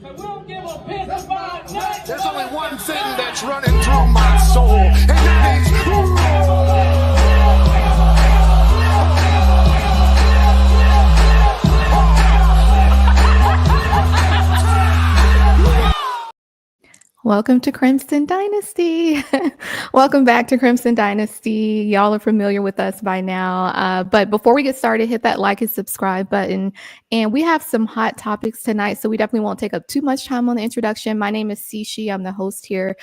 There's only one thing that's running through my soul, and that is... Welcome to Crimson Dynasty. Welcome back to Crimson Dynasty. Y'all are familiar with us by now. But before we get started, hit that like and subscribe button. And we have some hot topics tonight, so we definitely won't take up too much time on the introduction. My name is C'Chi. I'm the host here.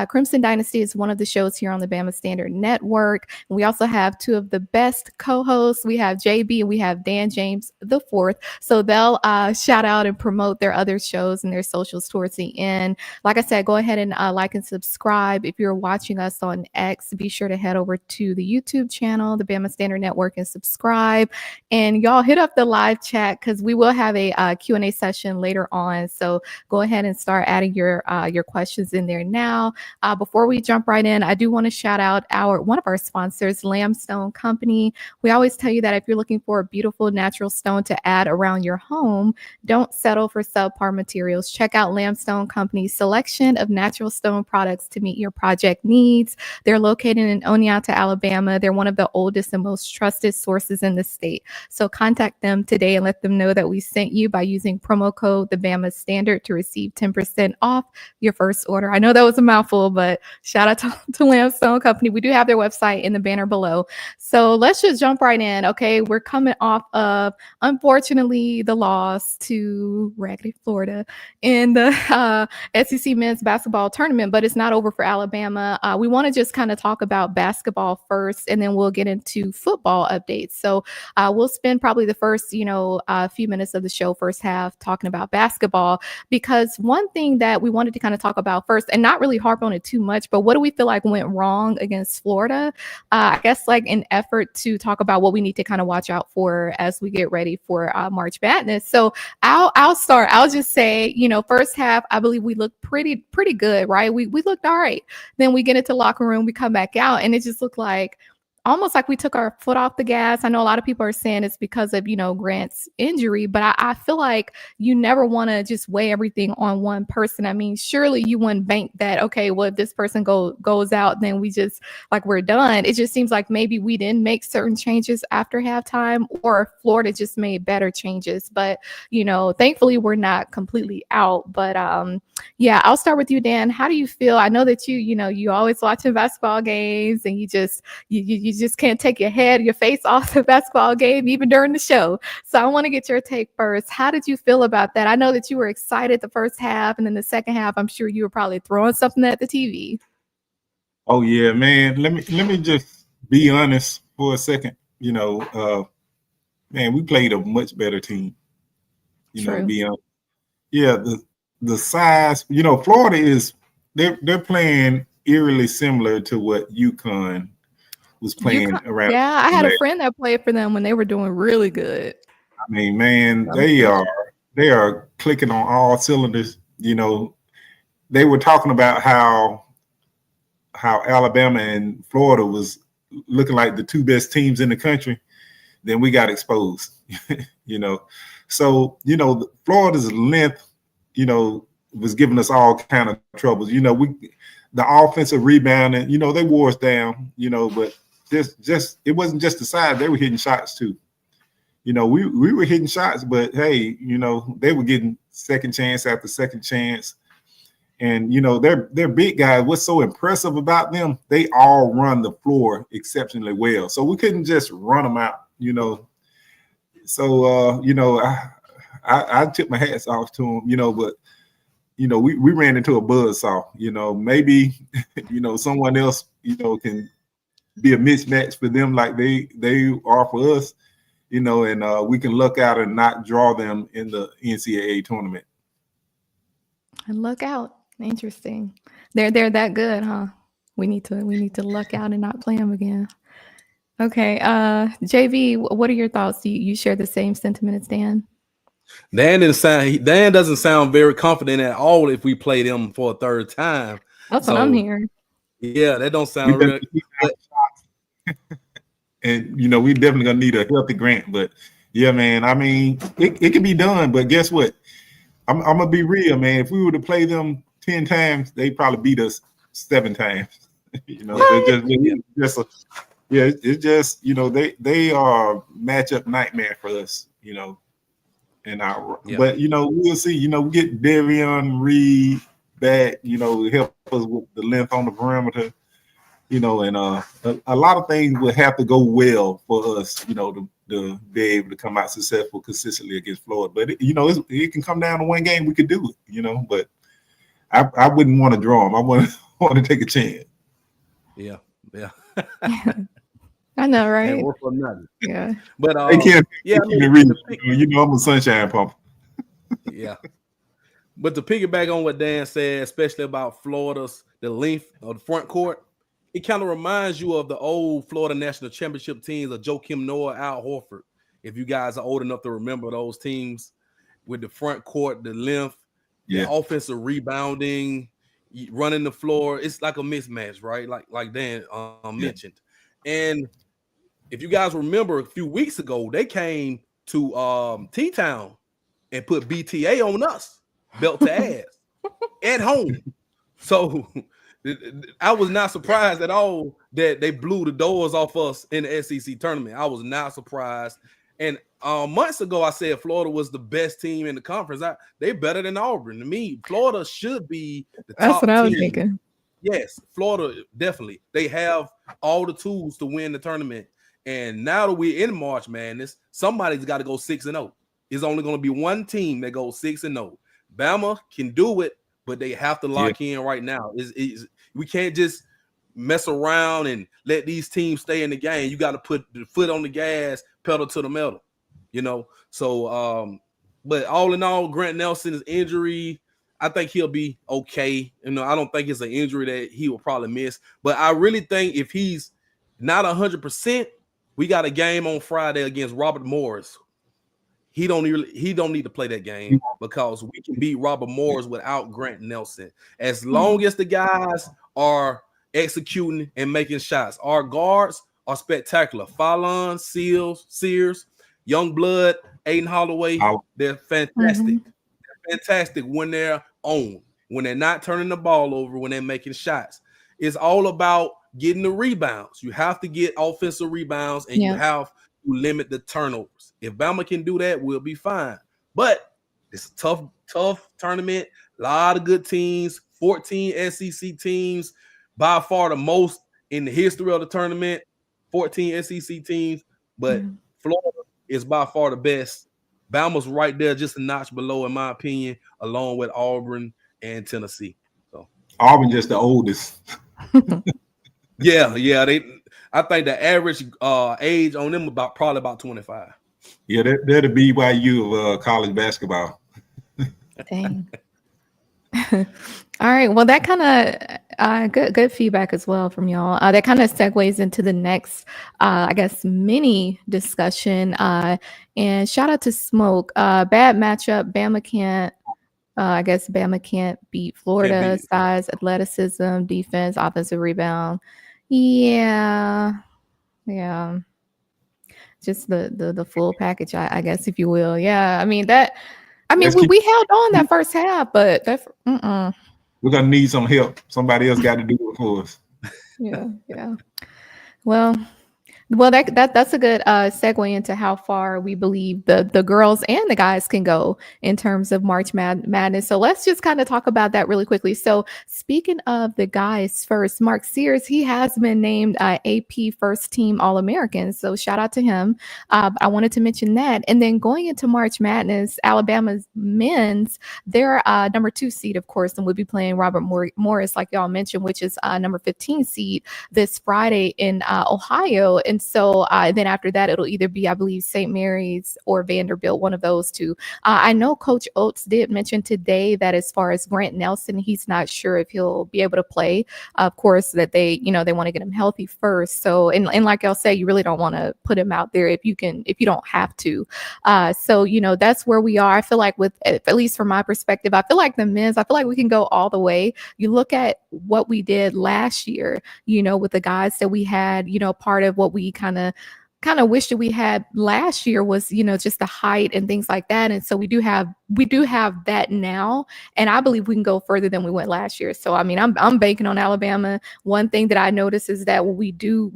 Crimson Dynasty is one of the shows here on the Bama Standard Network. And we also have two of the best co-hosts. We have JB and we have Dan James the fourth. So they'll shout out and promote their other shows and their socials towards the end. Like I said, go ahead and like and subscribe. If you're watching us on X, be sure to head over to the YouTube channel, the Bama Standard Network, and subscribe. And y'all hit up the live chat because we will have a Q&A session later on. So go ahead and start adding your questions in there now. Before we jump right in, I do want to shout out one of our sponsors, Lamstone Company. We always tell you that if you're looking for a beautiful natural stone to add around your home, don't settle for subpar materials. Check out Lamstone Company's selection of natural stone products to meet your project needs. They're located in Oneonta, Alabama. They're one of the oldest and most trusted sources in the state. So contact them today and let them know that we sent you by using promo code the Bama Standard to receive 10% off your first order. I know that was a mouthful, but shout out to Lamstone Company. We do have their website in the banner below. So let's just jump right in. Okay, we're coming off of, unfortunately, the loss to Raggedy Florida in the SEC men's basketball tournament, but it's not over for Alabama. We want to just kind of talk about basketball first, and then we'll get into football updates. So we'll spend probably the first, few minutes of the show, first half, talking about basketball, because one thing that we wanted to kind of talk about first, and not really harp on it too much, but what do we feel like went wrong against Florida? I guess like an effort to talk about what we need to kind of watch out for as we get ready for March Madness. So I'll start. I'll just say, first half, I believe we looked pretty good, right? We looked all right. Then we get into locker room, we come back out, and it just looked like almost like we took our foot off the gas. I know a lot of people are saying it's because of, Grant's injury, but I feel like you never want to just weigh everything on one person. I mean, surely you wouldn't bank that, okay, well, if this person goes out, then we just, we're done. It just seems like maybe we didn't make certain changes after halftime, or Florida just made better changes. But, thankfully we're not completely out. But yeah, I'll start with you, Dan. How do you feel? I know that you always watching basketball games, and you just can't take your face off the basketball game, even during the show. So I want to get your take first. How did you feel about that? I know that you were excited the first half, and then the second half, I'm sure you were probably throwing something at the TV. Oh yeah, man. Let me just be honest for a second. Man, we played a much better team. To be honest. Yeah, the size. Florida they're playing eerily similar to what UConn was playing around. Yeah, I had a friend that played for them when they were doing really good. I mean, man, they are clicking on all cylinders. They were talking about how Alabama and Florida was looking like the two best teams in the country. Then we got exposed. So Florida's length, was giving us all kind of troubles. The offensive rebounding, they wore us down. But just it wasn't just the size; they were hitting shots too. We were hitting shots, but hey, they were getting second chance after second chance. And they're big guys. What's so impressive about them? They all run the floor exceptionally well. So we couldn't just run them out. So I took my hats off to them. But we ran into a buzzsaw. Maybe someone else can be a mismatch for them like they are for us, and we can luck out and not draw them in the NCAA tournament. And luck out. Interesting. They're that good, huh? We need to luck out and not play them again. Okay. JV, what are your thoughts? Do you share the same sentiment as Dan? Dan doesn't sound very confident at all if we play them for a third time. That's what I'm hearing. Yeah, that don't sound real. And we definitely gonna need a healthy Grant. But yeah, man, I mean, it can be done. But guess what? I'm gonna be real, man. If we were to play them 10 times, they probably beat us 7 times. You know, it's just they are matchup nightmare for us. You know, but we'll see. You know, we get Devion Reed back. You know, help us with the length on the perimeter. You know, and a lot of things would have to go well for us. You know, to be able to come out successful consistently against Florida. But it can come down to one game. We could do it. You know, but I wouldn't want to draw them. I want to take a chance. Yeah. I know, right? Can't work for nothing. Yeah, but they can't. I'm a sunshine pump. Yeah, but to piggyback on what Dan said, especially about Florida's the length of the front court, it kind of reminds you of the old Florida national championship teams of Joakim Noah, Al Horford. If you guys are old enough to remember those teams with the front court, the length, the offensive rebounding, running the floor, it's like a mismatch, right? Like Dan mentioned. And if you guys remember a few weeks ago, they came to T-Town and put BTA on us, belt to ass, at home. So I was not surprised at all that they blew the doors off us in the SEC tournament. I was not surprised. And months ago, I said Florida was the best team in the conference. They're better than Auburn. To me, Florida should be the top that's what I was team. thinking. Yes, Florida, definitely. They have all the tools to win the tournament. And now that we're in March Madness, somebody's got to go 6-0. It's only going to be one team that goes 6-0. Bama can do it, but they have to lock in right now. We can't just mess around and let these teams stay in the game. You got to put the foot on the gas, pedal to the metal, So, but all in all, Grant Nelson's injury, I think he'll be okay. I don't think it's an injury that he will probably miss. But I really think if he's not 100%, we got a game on Friday against Robert Morris. He don't need to play that game because we can beat Robert Morris without Grant Nelson. As long as the guys are executing and making shots. Our guards are spectacular. Fallon, Sears, Youngblood, Aiden Holloway, they're fantastic. They're fantastic when they're on, when they're not turning the ball over, when they're making shots. It's all about getting the rebounds. You have to get offensive rebounds, and you have to limit the turnovers. If Bama can do that, we'll be fine. But it's a tough tournament. A lot of good teams, 14 SEC teams, by far the most in the history of the tournament, 14 SEC teams. But Florida is by far the best. Bama's right there, just a notch below, in my opinion, along with Auburn and Tennessee. So Auburn just the oldest. Yeah. I think the average age on them probably about 25. Yeah, they're the BYU of college basketball. Dang. All right. Well, that kind of good feedback as well from y'all. That kind of segues into the next, I guess, mini discussion. And shout out to Smoke. Bad matchup. Bama can't beat Florida. Size, athleticism, defense, offensive rebound. Yeah. Just the full package, I guess, if you will. Yeah. I mean, we held on that first half, but that's we're gonna need some help. Somebody else got to do it for us. Yeah. Well, that's a good segue into how far we believe the girls and the guys can go in terms of March Madness. So let's just kind of talk about that really quickly. So speaking of the guys first, Mark Sears, he has been named AP First Team All-American. So shout out to him. I wanted to mention that. And then going into March Madness, Alabama's men's, they're number 2 seed, of course, and we'll be playing Robert Morris, like y'all mentioned, which is number 15 seed this Friday in Ohio. And so then after that, it'll either be, I believe, St. Mary's or Vanderbilt, one of those two. I know Coach Oates did mention today that as far as Grant Nelson, he's not sure if he'll be able to play. Of course, that they want to get him healthy first. So, and like y'all say, you really don't want to put him out there if you don't have to. So, that's where we are. I feel like at least from my perspective, I feel like the men's, I feel like we can go all the way. You look at what we did last year, with the guys that we had, part of what we kind of wish that we had last year was, just the height and things like that. And so we do have we do have that now, and I believe we can go further than we went last year. So I mean, I'm banking on Alabama. One thing that I notice is that when we do,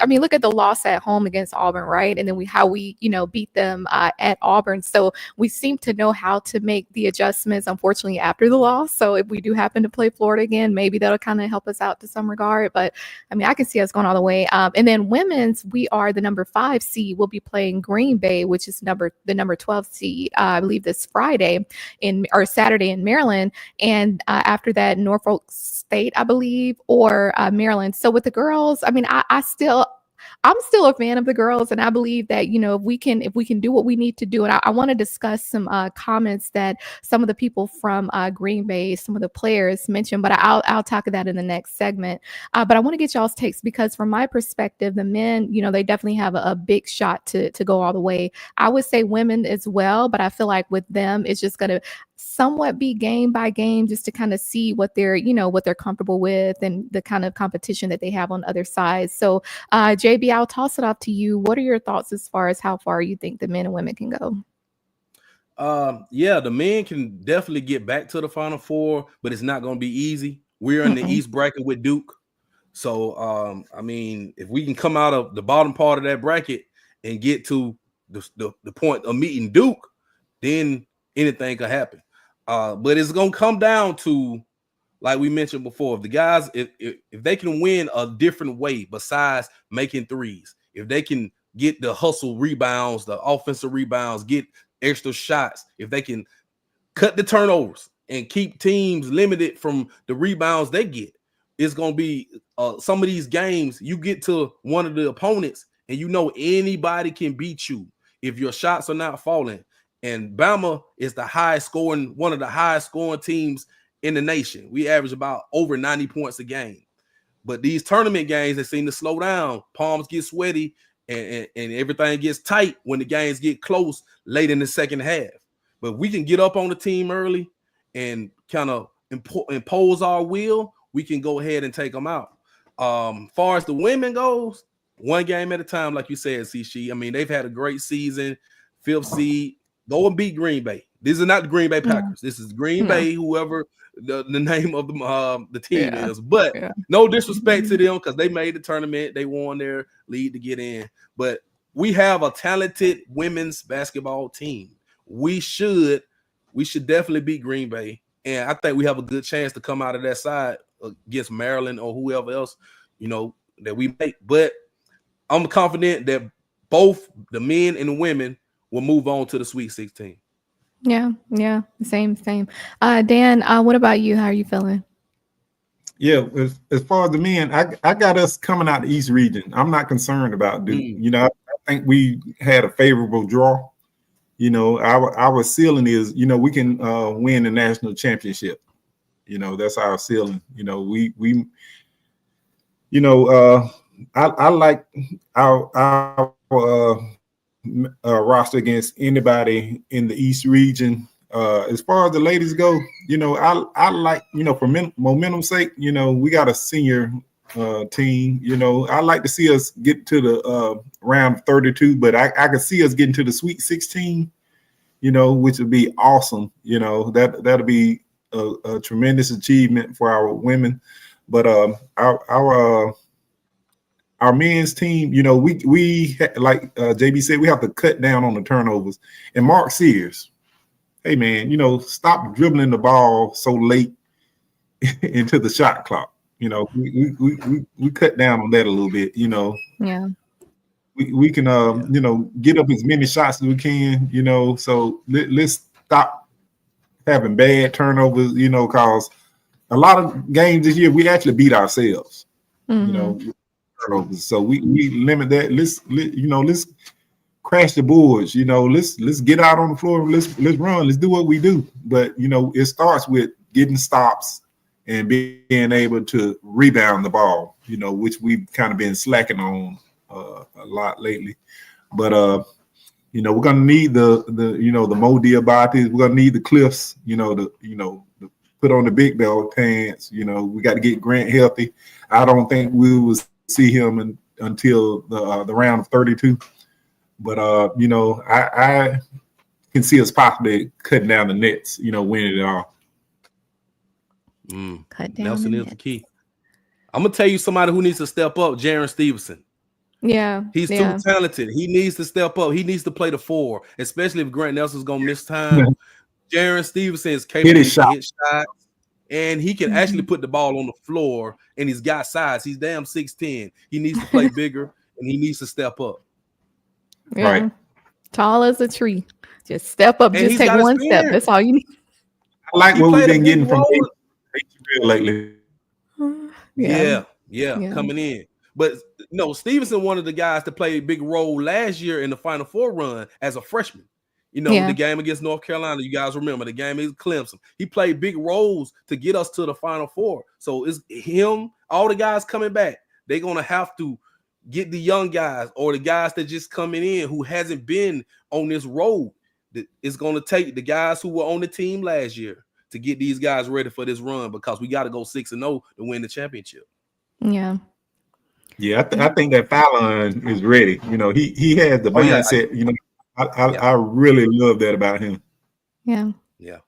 I mean, look at the loss at home against Auburn, right? And then how we beat them at Auburn. So we seem to know how to make the adjustments. Unfortunately, after the loss. So if we do happen to play Florida again, maybe that'll kind of help us out to some regard. But I mean, I can see us going all the way. And then women's, we are the number 5 seed. We'll be playing Green Bay, which is the number 12 seed. I believe this Saturday in Maryland, and after that Norfolk State, I believe, or Maryland. So with the girls, I mean, I'm still a fan of the girls, and I believe that if we can do what we need to do. And I want to discuss some comments that some of the people from Green Bay, some of the players mentioned, but I'll talk about that in the next segment. But I want to get y'all's takes, because from my perspective, the men, they definitely have a big shot to go all the way. I would say women as well, but I feel like with them, it's just going to somewhat be game by game, just to kind of see what they're comfortable with and the kind of competition that they have on other sides. So JB, I'll toss it off to you. What are your thoughts as far as how far you think the men and women can go? Yeah, the men can definitely get back to the Final Four, but it's not going to be easy. We're in the East bracket with Duke. So, I mean, if we can come out of the bottom part of that bracket and get to the point of meeting Duke, then anything could happen. But it's going to come down to, like we mentioned before, if the guys, if they can win a different way besides making threes, if they can get the hustle rebounds, the offensive rebounds, get extra shots, if they can cut the turnovers and keep teams limited from the rebounds they get, it's going to be some of these games, you get to one of the opponents and anybody can beat you if your shots are not falling. And Bama is one of the highest scoring teams in the nation. We average about over 90 points a game. But these tournament games, they seem to slow down. Palms get sweaty, and everything gets tight when the games get close late in the second half. But we can get up on the team early and kind of impose our will. We can go ahead and take them out. Far as the women goes, one game at a time, like you said, C'Chi. I mean, they've had a great season, 5th seed. Go and beat Green Bay. These are not the Green Bay Packers. This is Green Bay, whoever the name of the team is. But no disrespect to them, because they made the tournament. They won their lead to get in. But we have a talented women's basketball team. We should definitely beat Green Bay. And I think we have a good chance to come out of that side against Maryland or whoever else, that we make. But I'm confident that both the men and the women will move on to the Sweet 16. Yeah, same. Dan, what about you? How are you feeling? Yeah, as far as the men, I got us coming out the East region. I'm not concerned about Duke. I think we had a favorable draw. Our ceiling is, we can win the national championship. That's our ceiling. I like our roster against anybody in the East region. As far as the ladies go, I like, for momentum's sake, we got a senior team. I like to see us get to the round 32, but I could see us getting to the Sweet 16, which would be awesome. That'll be a tremendous achievement for our women. But our men's team, we like JB said, we have to cut down on the turnovers. And Mark Sears, hey man, stop dribbling the ball so late into the shot clock. We cut down on that a little bit. Yeah. We can get up as many shots as we can. So let's stop having bad turnovers. Because a lot of games this year we actually beat ourselves. Turnovers. So we limit that. Let's crash the boards. Let's get out on the floor. Let's run. Let's do what we do. But it starts with getting stops and being able to rebound the ball. Which we've kind of been slacking on a lot lately. But we're gonna need the Mo Diabates. We're gonna need the Cliffs. The put on the big belt pants. We got to get Grant healthy. I don't think we will see him until the round of 32. But I can see us possibly cutting down the nets, winning it all. Cut down Nelson the is the nets. key. I'm gonna tell you somebody who needs to step up. Jaron Stevenson. Yeah, He's too talented. He needs to step up. He needs to play the 4, especially if Grant Nelson's gonna miss time. Jaron Stevenson is capable of hit shots, and he can actually put the ball on the floor. And he's got size. He's damn 6'10". He needs to play bigger, and he needs to step up. Yeah. Right. Tall as a tree. Just step up. And just he's take got one step. experience. That's all you need. I like He what we've played a been big getting from role. lately. Yeah, Yeah. coming in. But no, Stevenson, one of the guys to play a big role last year in the Final Four run as a freshman. The game against North Carolina, you guys remember the game against Clemson. He played big roles to get us to the Final Four. So it's him, all the guys coming back. They're going to have to get the young guys or the guys that just coming in who hasn't been on this road. It's going to take the guys who were on the team last year to get these guys ready for this run, because we got to go 6-0 to win the championship. Yeah. Yeah, I think that Fallon is ready. He has the mindset. I really love that about him. Yeah. Yeah.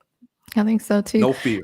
I think so too. No fear.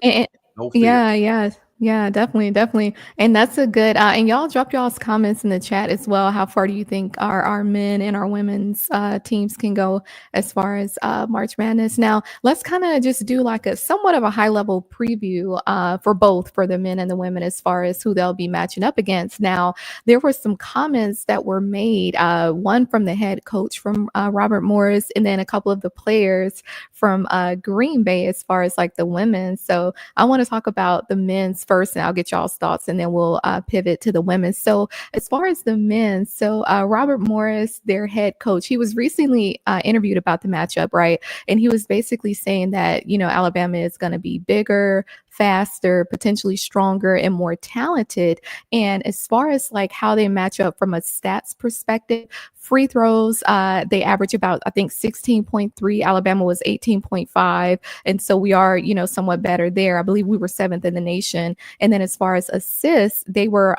No Yeah, fear. definitely. And that's a good, and y'all drop y'all's comments in the chat as well. How far do you think our men and our women's teams can go as far as March Madness? Now, let's kind of just do like a somewhat of a high level preview for the men and the women as far as who they'll be matching up against. Now, there were some comments that were made, one from the head coach from Robert Morris, and then a couple of the players from Green Bay as far as like the women. So I want to talk about the men's first, and I'll get y'all's thoughts, and then we'll pivot to the women. So as far as the men, Robert Morris, their head coach, he was recently interviewed about the matchup, right? And he was basically saying that, Alabama is going to be bigger, faster, potentially stronger, and more talented. And as far as like how they match up from a stats perspective, free throws, they average about, I think, 16.3. Alabama was 18.5. And so we are, somewhat better there. I believe we were 7th in the nation. And then as far as assists, they were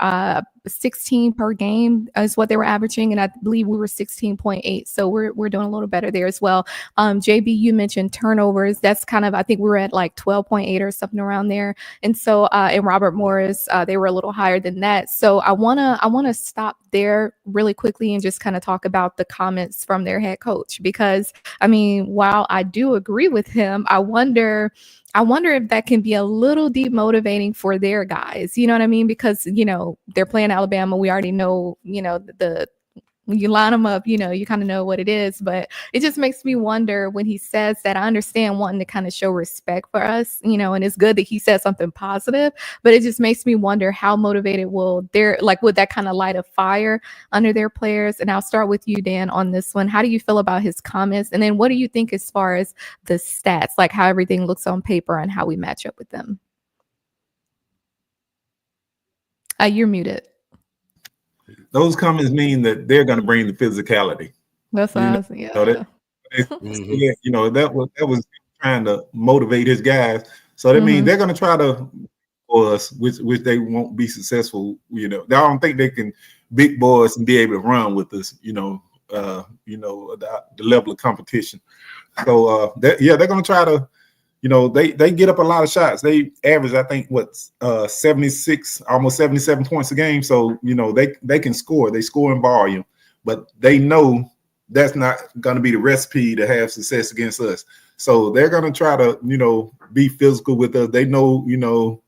16 per game is what they were averaging. And I believe we were 16.8. So we're doing a little better there as well. JB, you mentioned turnovers. That's kind of, I think we were at like 12.8 or something around there. And so in Robert Morris, they were a little higher than that. So I wanna stop there really quickly and just kind of talk about the comments from their head coach, because I mean, while I do agree with him, I wonder if that can be a little demotivating for their guys. You know what I mean? Because, they're playing Alabama. We already know, when you line them up, you kind of know what it is. But it just makes me wonder when he says that. I understand wanting to kind of show respect for us, and it's good that he said something positive, but it just makes me wonder how motivated would that kind of light a fire under their players? And I'll start with you, Dan, on this one. How do you feel about his comments? And then what do you think as far as the stats, like how everything looks on paper and how we match up with them? You're muted. Those comments mean that they're going to bring the physicality. That's what I was, yeah. That was trying to motivate his guys. So that means they're going to try to for us, which they won't be successful. I don't think they can big boys and be able to run with us. The level of competition. So they're going to try to. They get up a lot of shots. They average, I think, 76, almost 77 points a game. So, they can score. They score in volume, but they know that's not going to be the recipe to have success against us. So they're going to try to, be physical with us. They know,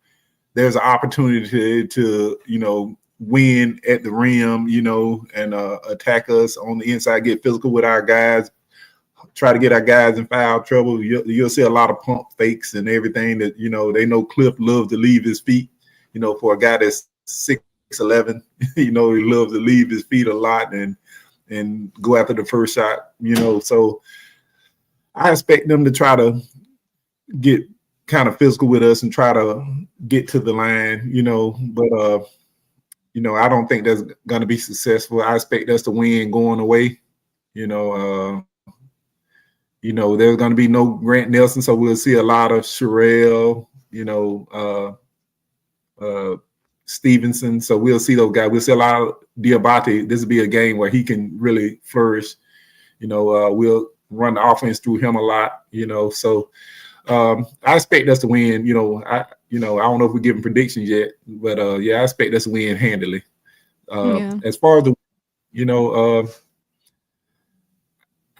there's an opportunity to win at the rim, and attack us on the inside, get physical with our guys. Try to get our guys in foul trouble. You'll see a lot of pump fakes and everything that, they know Cliff loves to leave his feet, for a guy that's 6'11", he loves to leave his feet a lot and go after the first shot, So I expect them to try to get kind of physical with us and try to get to the line, but, I don't think that's going to be successful. I expect us to win going away, there's going to be no Grant Nelson, so we'll see a lot of Sherelle, Stevenson. So we'll see those guys. We'll see a lot of Diabate. This will be a game where he can really flourish. run the offense through him a lot, So I expect us to win. I don't know if we're giving predictions yet, but I expect us to win handily. As far as the,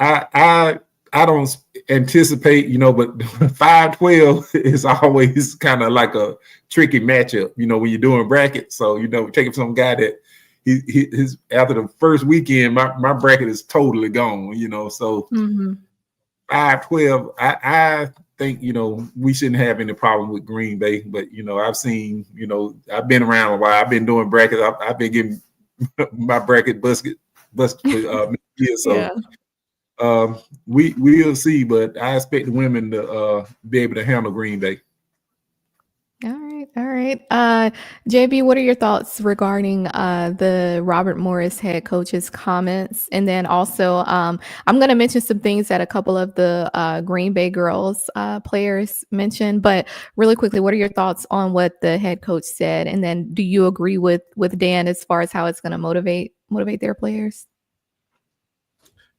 I don't anticipate, but 5-12 is always kind of like a tricky matchup, when you're doing brackets. So, taking some guy that his after the first weekend, my bracket is totally gone, So 5-12, I think, we shouldn't have any problem with Green Bay. But, I've seen, I've been around a while. I've been doing brackets. I've been getting my bracket busted for years. So we'll see. But I expect the women to be able to handle Green Bay. All right. JB, what are your thoughts regarding the Robert Morris head coach's comments? And then also, I'm going to mention some things that a couple of the Green Bay girls players mentioned. But really quickly, what are your thoughts on what the head coach said? And then, do you agree with Dan as far as how it's going to motivate their players?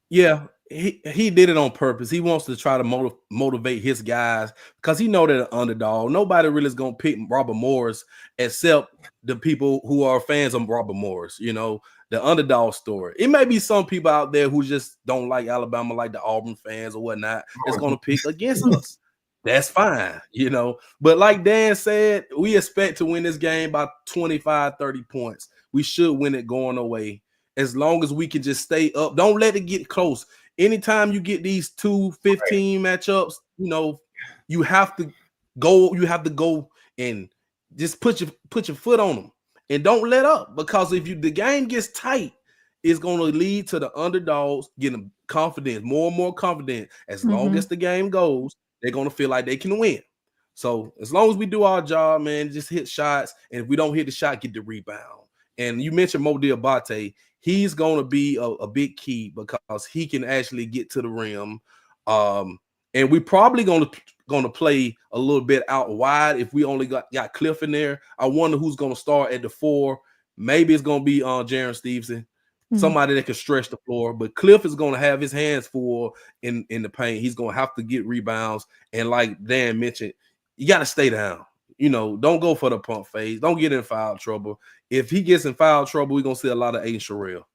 Yeah. He did it on purpose. He wants to try to motivate his guys because he know they're the underdog. Nobody really is going to pick Robert Morris except the people who are fans of Robert Morris, the underdog story. It may be some people out there who just don't like Alabama, like the Auburn fans or whatnot, that's going to pick against us. That's fine, But like Dan said, we expect to win this game by 25, 30 points. We should win it going away as long as we can just stay up. Don't let it get close. Anytime you get these 2-15 matchups, you have to go and just put your foot on them and don't let up, because if the game gets tight, it's going to lead to the underdogs getting confidence, more and more confident. As long as the game goes, they're going to feel like they can win. So as long as we do our job, man, just hit shots, and if we don't hit the shot, get the rebound. And you mentioned Mo Diabate. He's going to be a big key because he can actually get to the rim. And we probably going to play a little bit out wide if we only got Cliff in there. I wonder who's going to start at the 4. Maybe it's going to be Jaron Stevenson, somebody that can stretch the floor. But Cliff is going to have his hands full in the paint. He's going to have to get rebounds. And like Dan mentioned, you got to stay down. Don't go for the pump phase. Don't get in foul trouble. If he gets in foul trouble, we're going to see a lot of Aiden Sherrill.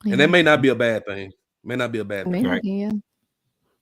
And that may not be a bad thing.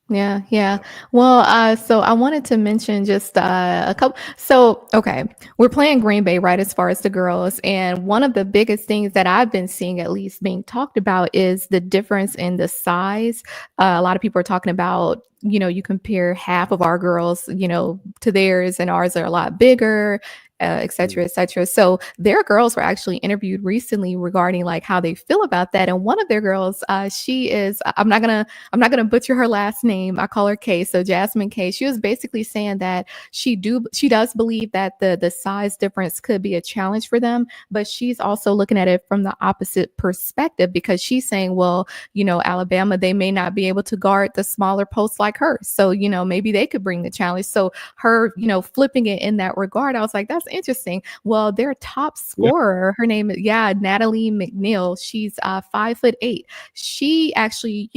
Yeah. Well, so I wanted to mention just a couple. So, okay, we're playing Green Bay, right, as far as the girls. And one of the biggest things that I've been seeing, at least being talked about, is the difference in the size. A lot of people are talking about, you compare half of our girls, to theirs, and ours are a lot bigger. Et cetera, et cetera. So their girls were actually interviewed recently regarding like how they feel about that. And one of their girls, she is, I'm not gonna butcher her last name. I call her Kay. So Jasmine Kay. She was basically saying that she does believe that the size difference could be a challenge for them, but she's also looking at it from the opposite perspective, because she's saying, well, Alabama, they may not be able to guard the smaller posts like her. So, maybe they could bring the challenge. So her, flipping it in that regard, I was like, that's interesting. Well, their top scorer, her name is Natalie McNeil. She's 5'8". She actually,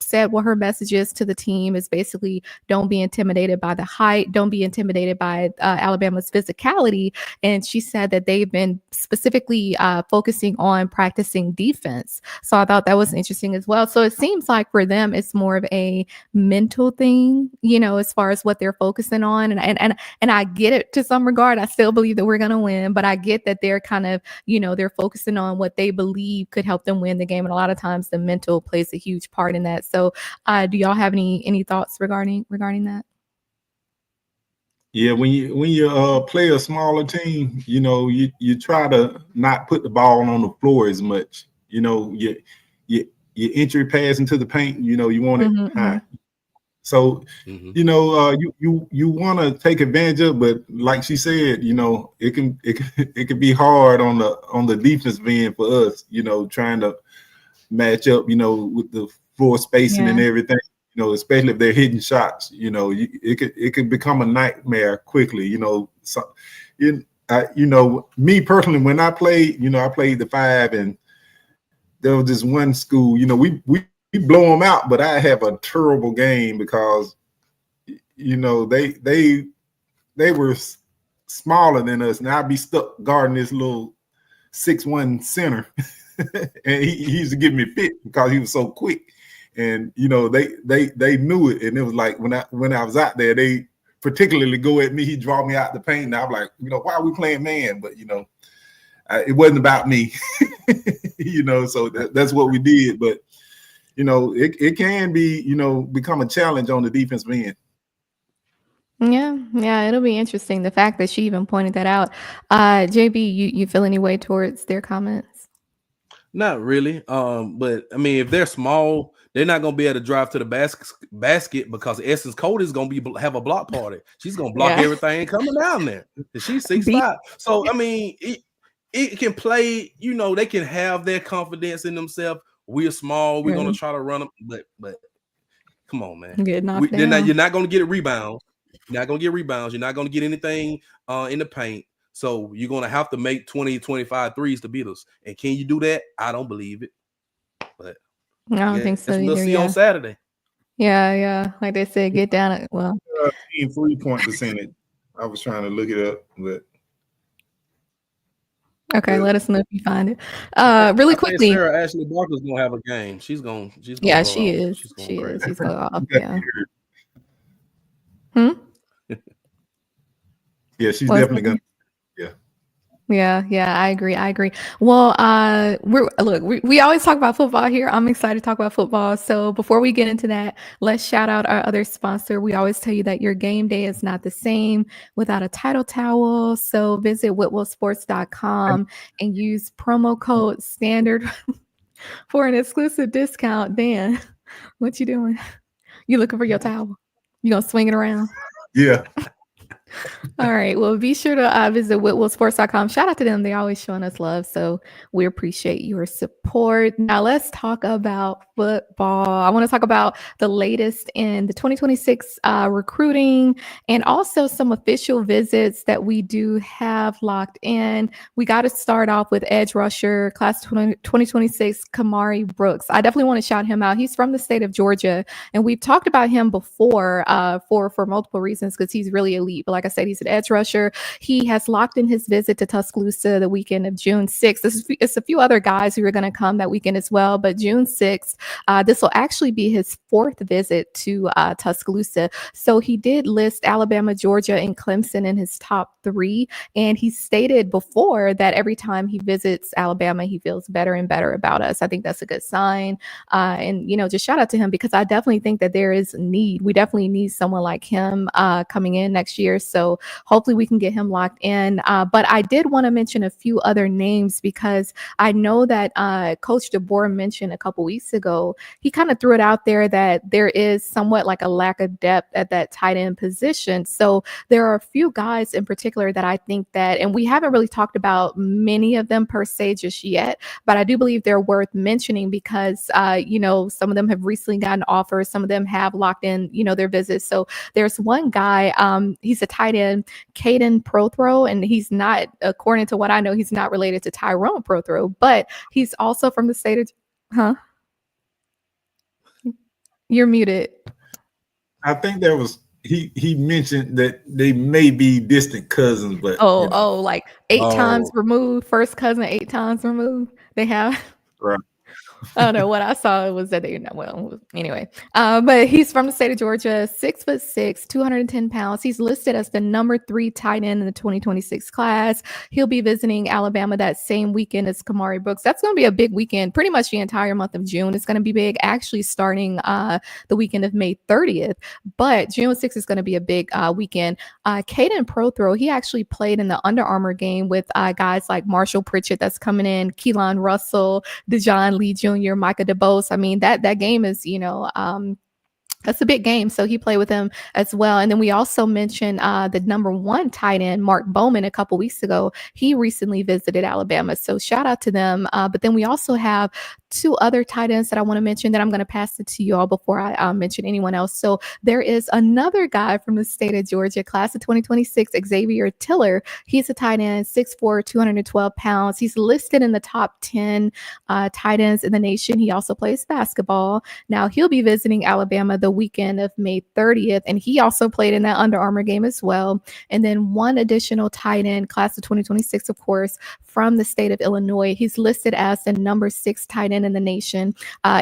said what her message is to the team is basically don't be intimidated by the height, don't be intimidated by Alabama's physicality. And she said that they've been specifically focusing on practicing defense. So I thought that was interesting as well. So it seems like for them, it's more of a mental thing, as far as what they're focusing on. And I get it to some regard. I still believe that we're going to win, but I get that they're kind of, they're focusing on what they believe could help them win the game. And a lot of times the mental plays a huge part in that. So do y'all have any thoughts regarding that? Yeah, when you play a smaller team, you try to not put the ball on the floor as much. Your entry pass into the paint, you want it high. So, you want to take advantage of, but like she said, it can be hard on the defensive end for us, trying to match up, with the floor spacing and everything, especially if they're hitting shots, it could become a nightmare quickly, So, me personally, when I played, I played the 5, and there was this one school, we blow them out, but I have a terrible game because, you know, they were smaller than us, and I'd be stuck guarding this little 6'1" center, and he used to give me fit because he was so quick. And you know, they knew it, and it was like when I was out there, they particularly go at me. He draw me out the paint, and I'm like, you know, why are we playing man? But you know, it wasn't about me, you know. So that's what we did. But you know, it can be, you know, become a challenge on the defensive end. Yeah, it'll be interesting. The fact that she even pointed that out. JB, you feel any way towards their comments? Not really. But I mean, if they're small, they're not gonna be able to drive to the basket because Essence Cody is gonna have a block party. She's gonna block everything coming down there. She's 6'5". So I mean, it can play. You know, they can have their confidence in themselves. We're small. We're gonna try to run them, but come on, man. You're not gonna get a rebound. You're not gonna get rebounds. You're not gonna get anything in the paint. So you're gonna have to make 20, 25 threes to beat us. And can you do that? I don't believe it. But I don't think so either. We'll see on Saturday. Yeah. Like they said, get down at team 3-point percentage. I was trying to look it up, but okay, let us know if you find it. Really quickly. Sarah Ashley Barker's gonna have a game. She's gonna yeah, she is. She is. She's going off. Yeah. Yeah, she's definitely gonna. Yeah, I agree. Well, we always talk about football here. I'm excited to talk about football. So before we get into that, let's shout out our other sponsor. We always tell you that your game day is not the same without a title towel. So visit whitwellsports.com and use promo code STANDARD for an exclusive discount. Dan, what you doing? You looking for your towel? You gonna swing it around? Yeah. All right. Well, be sure to visit whitwellsports.com. Shout out to them. They're always showing us love. So we appreciate your support. Now let's talk about football. I want to talk about the latest in the 2026 recruiting and also some official visits that we do have locked in. We got to start off with edge rusher, class 2026, Kamari Brooks. I definitely want to shout him out. He's from the state of Georgia, and we've talked about him before for multiple reasons because he's really elite. But like I said, he's an edge rusher. He has locked in his visit to Tuscaloosa the weekend of June 6th. It's a few other guys who are going to come that weekend as well, but June 6th, this will actually be his fourth visit to Tuscaloosa. So he did list Alabama, Georgia, and Clemson in his top 3. And he stated before that every time he visits Alabama, he feels better and better about us. I think that's a good sign. And, you know, just shout out to him because I definitely think that there is need. We definitely need someone like him coming in next year. So hopefully we can get him locked in. But I did want to mention a few other names because I know that Coach DeBoer mentioned a couple weeks ago, he kind of threw it out there that there is somewhat like a lack of depth at that tight end position. So there are a few guys in particular that I think that, and we haven't really talked about many of them per se just yet, but I do believe they're worth mentioning because, you know, some of them have recently gotten offers. Some of them have locked in, you know, their visits. So there's one guy, he's a tight end, Caden Prothro, and he's not, according to what I know, he's not related to Tyrone Prothro, but he's also from the state of, You're muted. I think there was he mentioned that they may be distant cousins, but like 8 times removed, first cousin 8 times removed. They have right. I don't know what I saw was that they anyway. But he's from the state of Georgia, 6'6", 210 pounds. He's listed as the number 3 tight end in the 2026 class. He'll be visiting Alabama that same weekend as Kamari Brooks. That's going to be a big weekend. Pretty much the entire month of June. It's going to be big, actually starting the weekend of May 30th. But June 6th is going to be a big weekend. Caden Prothro, he actually played in the Under Armour game with guys like Marshall Pritchett that's coming in, Keelon Russell, DeJohn Lee Jr., Micah DeBose. I mean, that game is, you know, That's a big game. So he played with him as well. And then we also mentioned the number 1 tight end, Mark Bowman, a couple weeks ago. He recently visited Alabama. So shout out to them. But then we also have 2 other tight ends that I want to mention that I'm going to pass it to you all before I mention anyone else. So there is another guy from the state of Georgia, class of 2026, Xavier Tiller. He's a tight end, 6'4", 212 pounds. He's listed in the top 10 tight ends in the nation. He also plays basketball. Now he'll be visiting Alabama the weekend of May 30th, and he also played in that Under Armour game as well. And then one additional tight end, class of 2026, of course, from the state of Illinois. He's listed as the number 6 tight end in the nation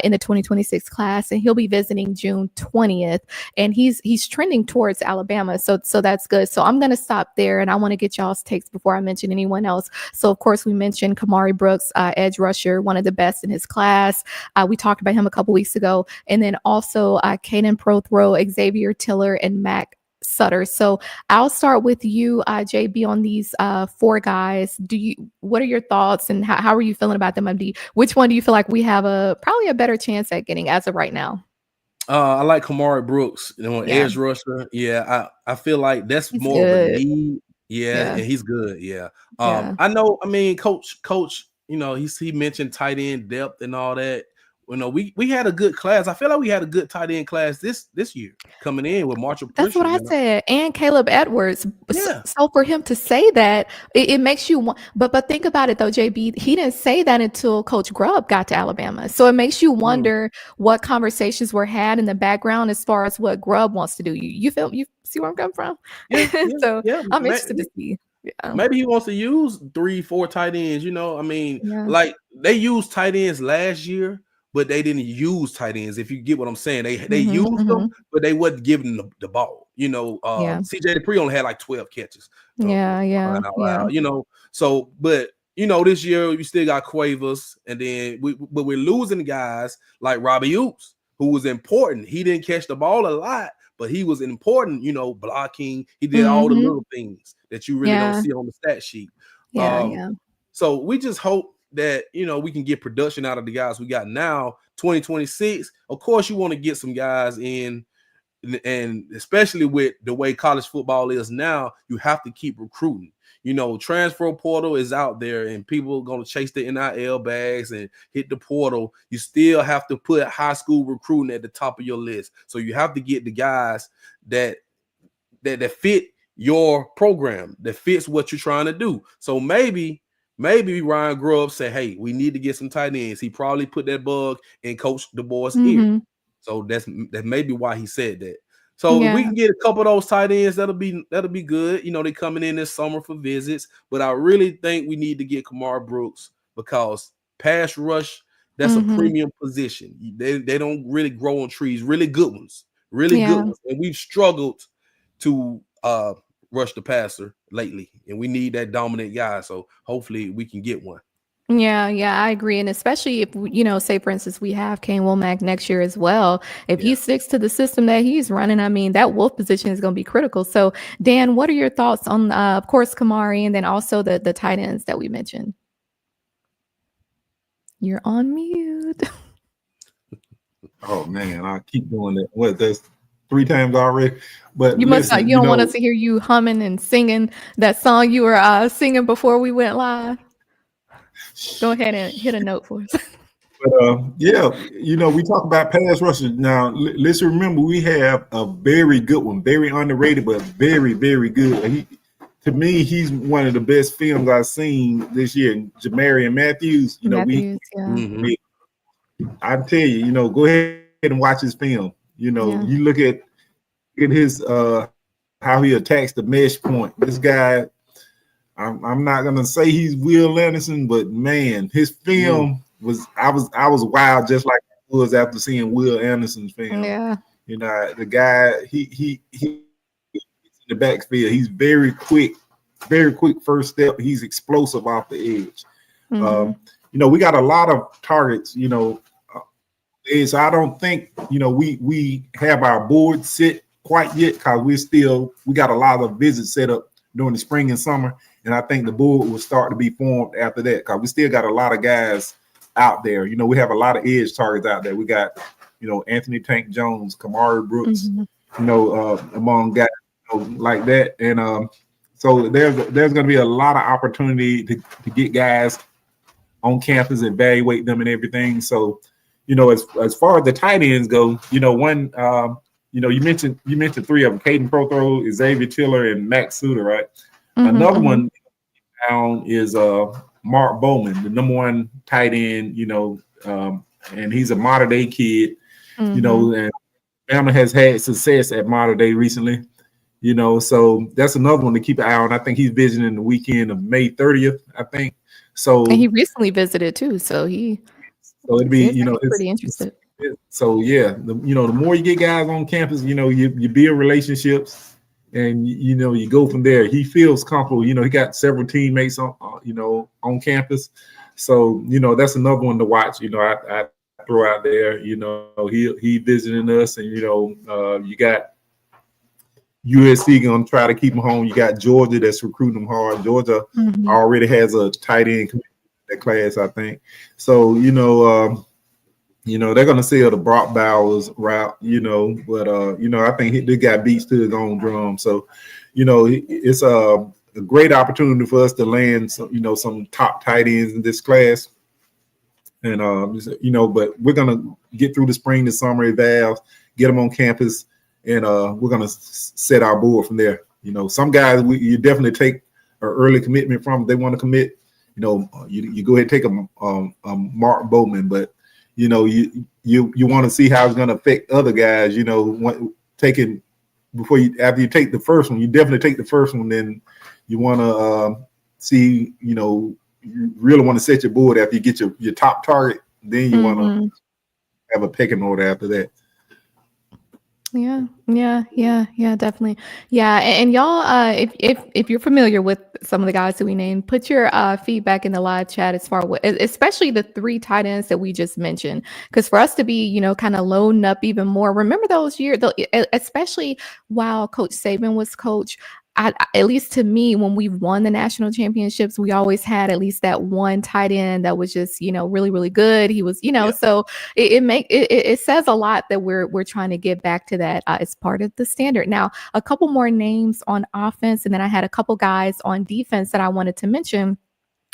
in the 2026 class, and he'll be visiting June 20th. And he's trending towards Alabama, so that's good. So I'm going to stop there, and I want to get y'all's takes before I mention anyone else. So of course we mentioned Kamari Brooks, edge rusher, one of the best in his class. We talked about him a couple weeks ago, and then also Caden Prothrow, Xavier Tiller, and Mac Sutter. So I'll start with you, JB, on these 4 guys. What are your thoughts, and how are you feeling about them? Which one do you feel like we have probably a better chance at getting as of right now? I like Kamari Brooks, edge rusher. Yeah, I feel like that's He's more good. of a need. Yeah, and he's good. Yeah. Yeah. I know. I mean, coach. He mentioned tight end depth and all that. We had a good class. I feel like we had a good tight end class this year coming in with Marshall Pritchard. That's what I said. And Caleb Edwards. Yeah. So for him to say that, it makes you want, but think about it though, JB, he didn't say that until Coach Grubb got to Alabama. So it makes you wonder what conversations were had in the background as far as what Grubb wants to do. You see where I'm coming from? So I'm interested to see. Yeah. Maybe he wants to use 3-4 tight ends, like they used tight ends last year, but they didn't use tight ends. If you get what I'm saying, they used them, but they wasn't giving them the ball. CJ Dupree only had like 12 catches. So, but this year we still got Quavers, and then we're losing guys like Robbie Oops, who was important. He didn't catch the ball a lot, but he was important. Blocking. He did all the little things that you really don't see on the stat sheet. So we just hope that we can get production out of the guys we got now. 2026, of course, you want to get some guys in, and especially with the way college football is now, you have to keep recruiting. Transfer portal is out there, and people are going to chase the NIL bags and hit the portal. You still have to put high school recruiting at the top of your list. So you have to get the guys that fit your program, that fits what you're trying to do. So maybe Ryan Grubb said, hey, we need to get some tight ends. He probably put that bug in Coach DuBois' ear. So that's maybe why he said that. So if we can get a couple of those tight ends, that'll be good. They're coming in this summer for visits. But I really think we need to get Kamari Brooks, because pass rush, that's a premium position. They don't really grow on trees, really good ones. And we've struggled to rush the passer lately, and we need that dominant guy. So hopefully we can get one. Yeah, I agree. And especially if, say, for instance, we have Kane Womack next year as well. If he sticks to the system that he's running, I mean, that wolf position is going to be critical. So, Dan, what are your thoughts on, of course, Kamari, and then also the tight ends that we mentioned? You're on mute. Oh, man, I keep doing that. That's 3 times already. But you don't want us to hear you humming and singing that song you were singing before we went live. Go ahead and hit a note for us. But we talk about pass rushers. Now, let's remember we have a very good one, very underrated, but very, very good. To me, he's one of the best films I've seen this year. Jamarian Matthews. I tell you, go ahead and watch his film. You look at his how he attacks the mesh point. This guy, I'm not gonna say he's Will Anderson, but man, his film was I was wild, just like I was after seeing Will Anderson's film. Yeah, the guy he in the backfield. He's very quick first step. He's explosive off the edge. We got a lot of targets. So I don't think we have our board set quite yet, because we got a lot of visits set up during the spring and summer. And I think the board will start to be formed after that, because we still got a lot of guys out there. We have a lot of edge targets out there. We got Anthony Tank Jones, Kamari Brooks, among guys like that. And so there's going to be a lot of opportunity to get guys on campus, evaluate them and everything. So, as far as the tight ends go, one, you mentioned three of them: Caden Prothro, Xavier Tiller, and Max Suter, right? Another one down is Mark Bowman, the number one tight end, and he's a modern day kid, and Bama has had success at modern day recently, so that's another one to keep an eye on. I think he's visiting the weekend of May 30th, I think. So and he recently visited too, so it'd be pretty interested. So yeah, the more you get guys on campus, you build relationships, and you go from there. He feels comfortable. He got several teammates on campus, so that's another one to watch. I throw out there. He visiting us, and you got USC gonna try to keep him home. You got Georgia that's recruiting him hard. Georgia already has a tight end in that class, I think. So they're gonna sell the Brock Bowers route, but I think this guy beats to his own drum. So, it's a great opportunity for us to land some top tight ends in this class. And but we're gonna get through the spring, the summer evals, get them on campus, and we're gonna set our board from there. Some guys you definitely take an early commitment from. If they want to commit, you go ahead and take a Mark Bowman, but you want to see how it's going to affect other guys. Taking after you take the first one, you definitely take the first one. Then you want to see, you really want to set your board after you get your top target. Then you want to have a pecking order after that. Yeah, definitely. Yeah, and y'all, if you're familiar with some of the guys that we named, put your feedback in the live chat as far as especially the three tight ends that we just mentioned, because for us to be kind of loading up even more. Remember those years, especially while Coach Saban was coach. At least to me, when we've won the national championships, we always had at least that one tight end that was just, really, really good. He was, so it says a lot that we're trying to get back to that as part of the standard. Now, a couple more names on offense, and then I had a couple guys on defense that I wanted to mention.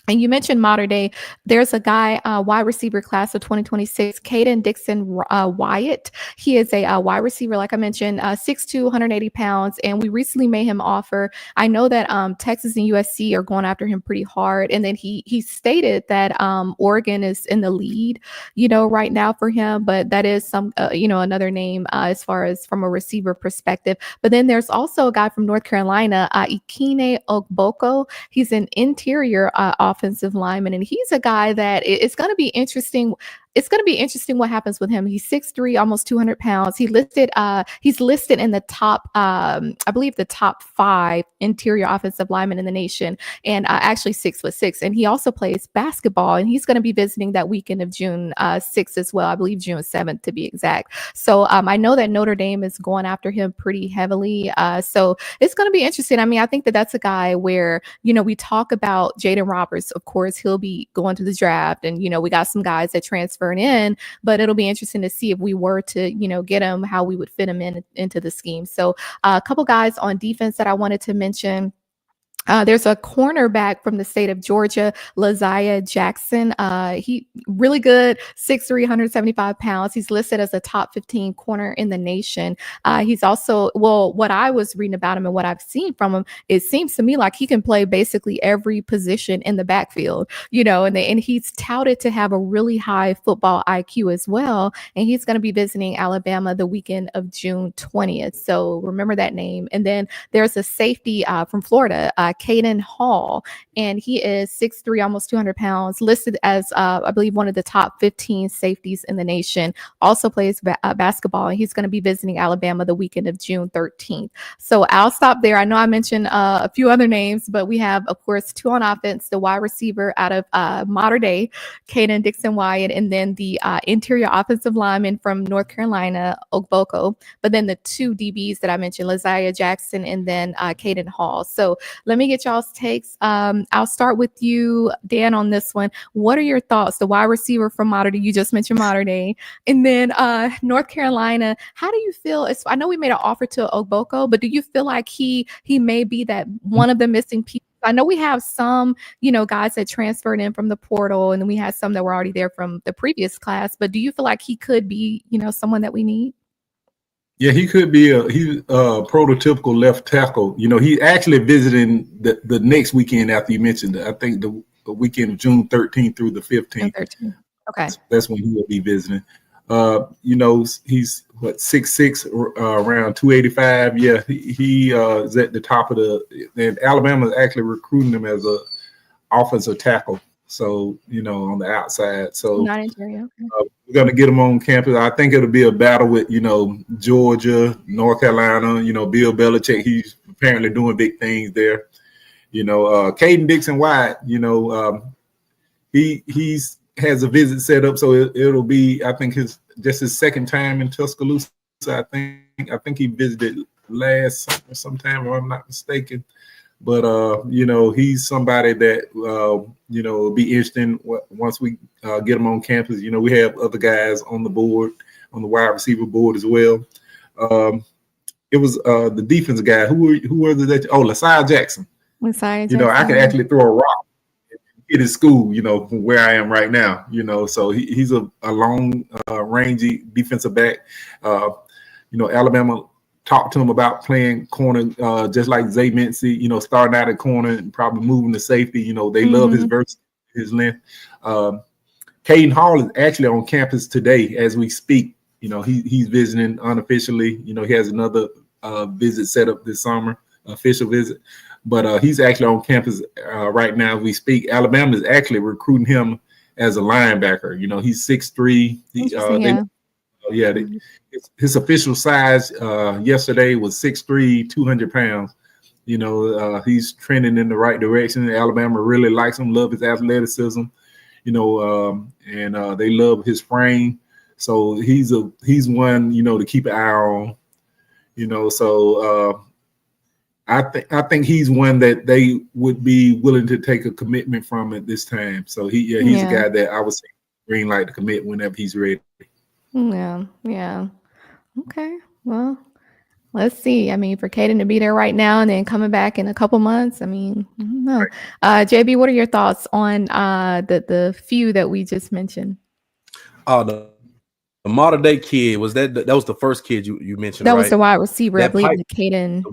And you mentioned modern day. There's a guy, wide receiver class of 2026, Caden Dixon Wyatt. He is a wide receiver, like I mentioned, 6'2", 180 pounds. And we recently made him offer. I know that Texas and USC are going after him pretty hard. And then he stated that Oregon is in the lead, right now for him. But that is another name as far as from a receiver perspective. But then there's also a guy from North Carolina, Ikene Ogboko. He's an interior offensive lineman, and he's a guy that it's going to be interesting. It's going to be interesting what happens with him. He's 6'3", almost 200 pounds. He's listed in the top, I believe the top 5 interior offensive linemen in the nation, and actually 6'6". And he also plays basketball, and he's going to be visiting that weekend of June 6th as well. I believe June 7th to be exact. So I know that Notre Dame is going after him pretty heavily. So it's going to be interesting. I mean, I think that that's a guy where, we talk about Jaden Roberts. Of course, he'll be going to the draft, and, we got some guys that transfer in, but it'll be interesting to see if we were to, get him, how we would fit him into the scheme. So a couple guys on defense that I wanted to mention. There's a cornerback from the state of Georgia, Laziah Jackson. He really good, 6'3", 175 pounds. He's listed as a top 15 corner in the nation. He's also, what I was reading about him and what I've seen from him, it seems to me like he can play basically every position in the backfield, and he's touted to have a really high football IQ as well. And he's going to be visiting Alabama the weekend of June 20th. So remember that name. And then there's a safety from Florida, Caden Hall, and he is 6'3", almost 200 pounds, listed as, I believe, one of the top 15 safeties in the nation, also plays basketball, and he's going to be visiting Alabama the weekend of June 13th. So I'll stop there. I know I mentioned a few other names, but we have, of course, 2 on offense, the wide receiver out of modern day, Caden Dixon Wyatt, and then the interior offensive lineman from North Carolina, Ogboko, but then the 2 DBs that I mentioned, Laziah Jackson and then Caden Hall. So let me me get y'all's takes. I'll start with you, Dan, on this one. What are your thoughts? The wide receiver from Mater Dei, you just mentioned Mater Dei, and then North Carolina. How do you feel? I know we made an offer to Ogboko, but do you feel like he may be that one of the missing pieces? I know we have some, guys that transferred in from the portal, and then we had some that were already there from the previous class. But do you feel like he could be, someone that we need? Yeah, he could be he's a prototypical left tackle. He actually visiting the next weekend after you mentioned it. I think the weekend of June 13th through the 15th. 13th. Okay. That's when he will be visiting. He's 6'6", around 285. Yeah, he is at the top of and Alabama is actually recruiting him as a offensive tackle. So, on the outside. So not interior. Okay. We're going to get him on campus. I think it'll be a battle with, Georgia, North Carolina, Bill Belichick. He's apparently doing big things there. Caden Dixon-White, he has a visit set up. So it'll be, I think, his second time in Tuscaloosa. I think he visited last summer sometime, if I'm not mistaken. But, he's somebody that, will be interesting once we get him on campus. We have other guys on the board, on the wide receiver board as well. It was the defense guy. Who were that? Oh, Lasai Jackson. Lasai Jackson. I could actually throw a rock in his school, from where I am right now, So he's a long, rangy defensive back. Alabama talked to him about playing corner, just like Zay Mincy, starting out at corner and probably moving to safety. They love his verse, his length. Caden Hall is actually on campus today as we speak. He's visiting unofficially. He has another visit set up this summer, official visit. But he's actually on campus right now as we speak. Alabama is actually recruiting him as a linebacker. He's 6'3". His official size yesterday was 6'3", 200 pounds. He's trending in the right direction. Alabama really likes him, love his athleticism, and they love his frame. So he's one, to keep an eye on, So I think he's one that they would be willing to take a commitment from at this time. So he's a guy that I would say green light to commit whenever he's ready. Yeah. Okay. Well, let's see. For Caden to be there right now and then coming back in a couple months, I don't know. JB, what are your thoughts on the few that we just mentioned? The Mater Dei kid, was that was the first kid you mentioned? That right? Was the wide receiver, that I believe, Caden.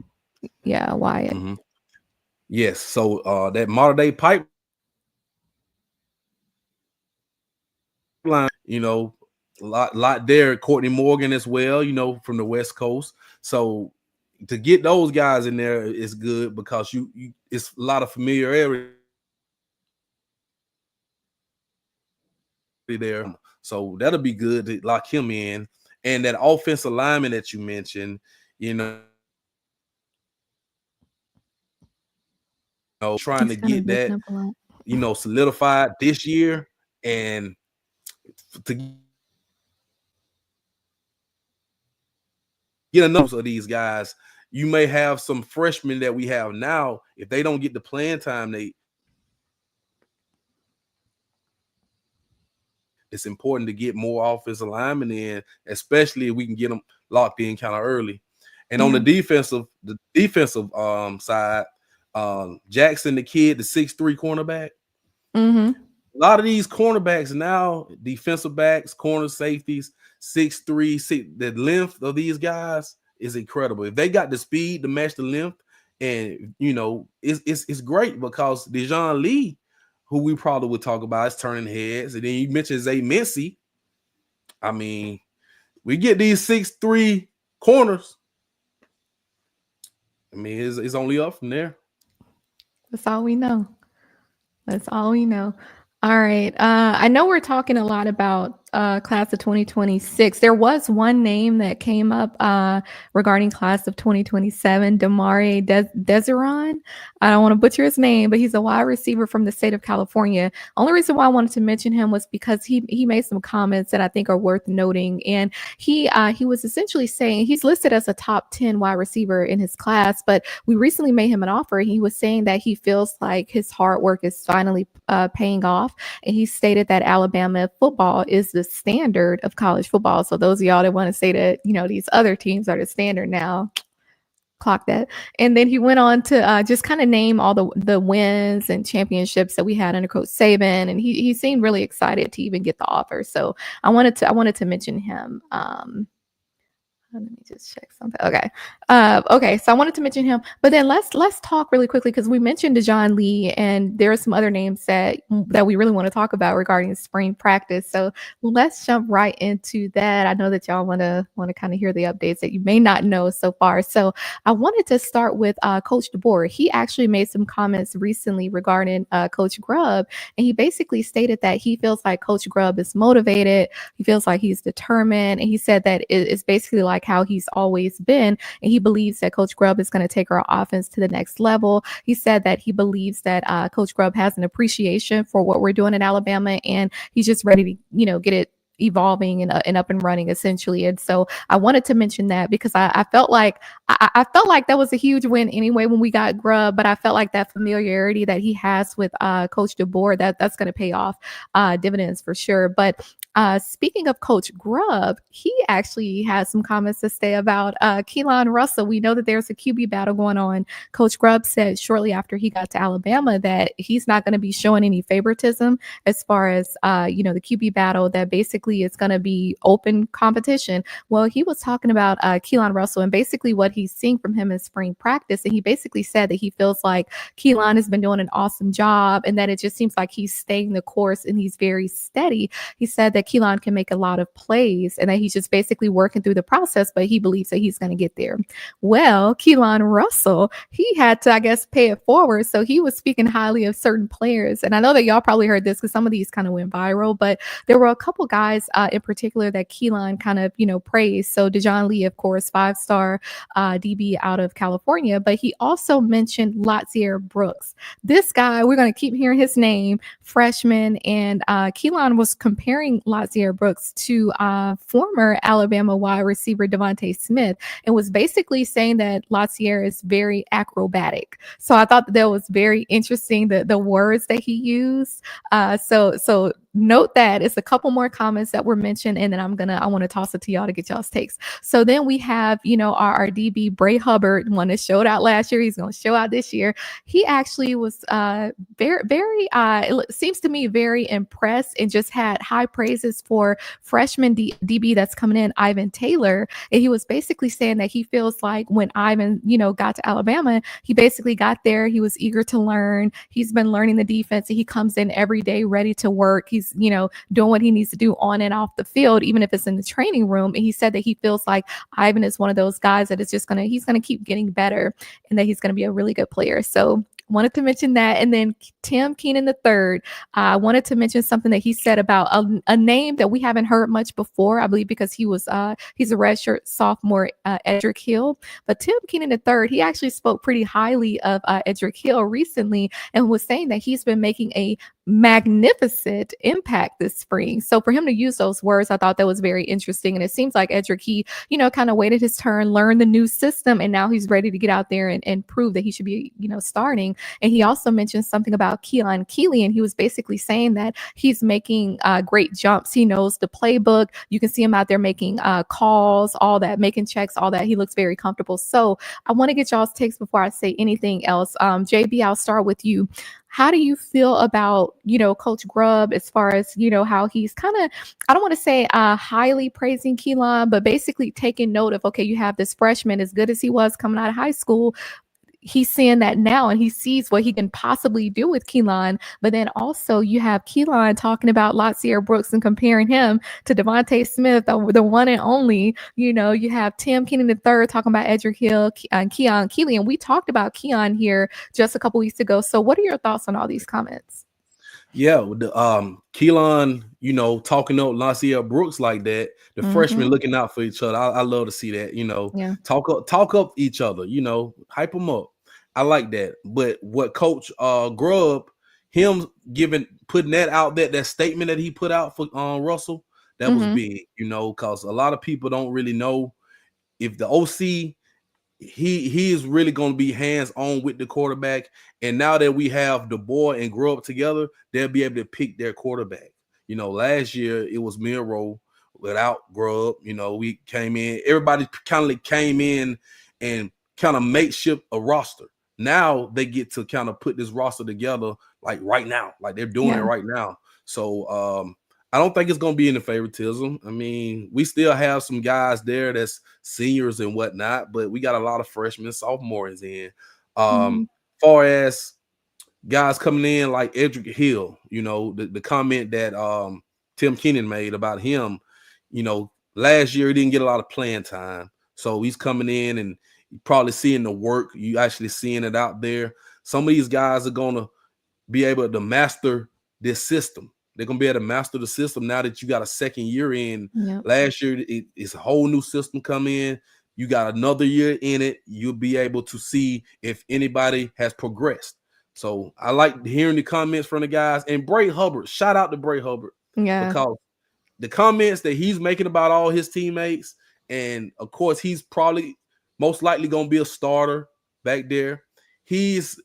Yeah, Wyatt. Mm-hmm. Yes. So that Mater Dei pipeline, a lot there. Courtney Morgan as well, from the West Coast. So to get those guys in there is good because you it's a lot of familiarity there. So that'll be good to lock him in. And that offensive lineman that you mentioned, trying to get that, solidified this year and to get enough of these guys. You may have some freshmen that we have now. If they don't get the playing time, it's important to get more offensive linemen in, especially if we can get them locked in kind of early. And on the defensive side, Jackson, the kid, the 6'3" cornerback. Mm-hmm. A lot of these cornerbacks now, defensive backs, corner safeties, 6'3", the length of these guys is incredible. If they got the speed to match the length, and it's great because Dejon Lee, who we probably would talk about, is turning heads. And then you mentioned Zay Mincy. We get these 6'3" corners. It's only up from there. That's all we know. All right. I know we're talking a lot about class of 2026. There was one name that came up regarding class of 2027, Damari Desiron. I don't want to butcher his name, but he's a wide receiver from the state of California. Only reason why I wanted to mention him was because he made some comments that I think are worth noting. And he was essentially saying he's listed as a top 10 wide receiver in his class, but we recently made him an offer. He was saying that he feels like his hard work is finally paying off. And he stated that Alabama football is the standard of college football. So those of y'all that want to say that, these other teams are the standard now, clock that. And then he went on to just kind of name all the wins and championships that we had under Coach Saban. And he seemed really excited to even get the offer. So I wanted to mention him. Let me just check something. Okay. Okay. So I wanted to mention him, but then let's talk really quickly because we mentioned DeJohn Lee, and there are some other names that we really want to talk about regarding spring practice. So let's jump right into that. I know that y'all want to kind of hear the updates that you may not know so far. So I wanted to start with Coach DeBoer. He actually made some comments recently regarding Coach Grubb, and he basically stated that he feels like Coach Grubb is motivated. He feels like he's determined, and he said that it's basically like how he's always been, and he believes that Coach Grubb is going to take our offense to the next level. He said that he believes that Coach Grubb has an appreciation for what we're doing in Alabama, and he's just ready to get it evolving and up and running essentially. And so I wanted to mention that because I felt like that was a huge win anyway when we got Grubb, but I felt like that familiarity that he has with Coach DeBoer, that's going to pay off dividends for sure. But speaking of Coach Grubb, he actually has some comments to say about Keelon Russell. We know that there's a QB battle going on. Coach Grubb said shortly after he got to Alabama that he's not going to be showing any favoritism as far as the QB battle, that basically it's going to be open competition. Well, he was talking about Keelon Russell and basically what he's seeing from him in spring practice. And he basically said that he feels like Keelon has been doing an awesome job and that it just seems like he's staying the course and he's very steady. He said that Keelon can make a lot of plays and that he's just basically working through the process, but he believes that he's going to get there. Well, Keelon Russell, he had to, I guess, pay it forward. So he was speaking highly of certain players. And I know that y'all probably heard this because some of these kind of went viral, but there were a couple guys in particular that Keelon kind of, praised. So DeJohn Lee, of course, 5-star DB out of California, but he also mentioned Latsier Brooks. This guy, we're going to keep hearing his name, freshman, and Keelon was comparing Latsier Brooks to former Alabama wide receiver Devontae Smith, and was basically saying that Latsier is very acrobatic. So I thought that was very interesting, the words that he used. So note that it's a couple more comments that were mentioned, and then I want to toss it to y'all to get y'all's takes. So then we have, our DB Bray Hubbard, one that showed out last year. He's going to show out this year. He actually was very, it seems to me very impressed and just had high praises for freshman DB that's coming in, Ivan Taylor. And he was basically saying that he feels like when Ivan, got to Alabama, he basically got there. He was eager to learn. He's been learning the defense, and he comes in every day ready to work. He's doing what he needs to do on and off the field, even if it's in the training room. And he said that he feels like Ivan is one of those guys that is just he's going to keep getting better and that he's going to be a really good player. So wanted to mention that. And then Tim Keenan III, I wanted to mention something that he said about a name that we haven't heard much before, I believe, because he's a redshirt sophomore, Edric Hill. But Tim Keenan III, he actually spoke pretty highly of Edric Hill recently and was saying that he's been making a magnificent impact this spring. So for him to use those words, I thought that was very interesting. And it seems like Edric, he, kind of waited his turn, learned the new system, and now he's ready to get out there and prove that he should be, starting. And he also mentioned something about Keelan Keeley, and he was basically saying that he's making great jumps. He knows the playbook. You can see him out there making calls, all that, making checks, all that. He looks very comfortable. So I want to get y'all's takes before I say anything else. JB, I'll start with you. How do you feel about, Coach Grubb as far as, how he's kind of, I don't want to say highly praising Keelon, but basically taking note of, okay, you have this freshman, as good as he was coming out of high school, he's seeing that now and he sees what he can possibly do with Keelon. But then also you have Keelon talking about Latsier Brooks and comparing him to Devontae Smith, the one and only. You have Tim Keenan III talking about Edric Hill and Keon Keeley. And we talked about Keon here just a couple weeks ago. So what are your thoughts on all these comments? Yeah, with the Keelon, talking up Lancia Brooks like that, the freshmen looking out for each other. I love to see that, Yeah. talk up each other, hype them up. I like that. But what Coach Grubb, him putting that out there, that statement that he put out for Russell, that was big, because a lot of people don't really know if the OC he is really going to be hands-on with the quarterback. And now that we have the boy and Grubb together, they'll be able to pick their quarterback. Last year it was Miro without Grubb. We came in, everybody kind of came in and kind of makeshift a roster. Now they get to kind of put this roster together like right now, like they're doing it right now. So I don't think it's going to be any favoritism. I mean, we still have some guys there that's seniors and whatnot, but we got a lot of freshmen, sophomores in. Far as guys coming in like Edric Hill, the comment that Tim Keenan made about him, last year he didn't get a lot of playing time. So he's coming in and probably seeing the work. You actually seeing it out there. Some of these guys are going to be able to master this system. They're going to be able to master the system now that you got a second year in. Yep. Last year, it's a whole new system come in. You got another year in it. You'll be able to see if anybody has progressed. So I like hearing the comments from the guys. And Bray Hubbard, shout out to Bray Hubbard. Yeah. Because the comments that he's making about all his teammates, and of course, he's probably most likely going to be a starter back there. He's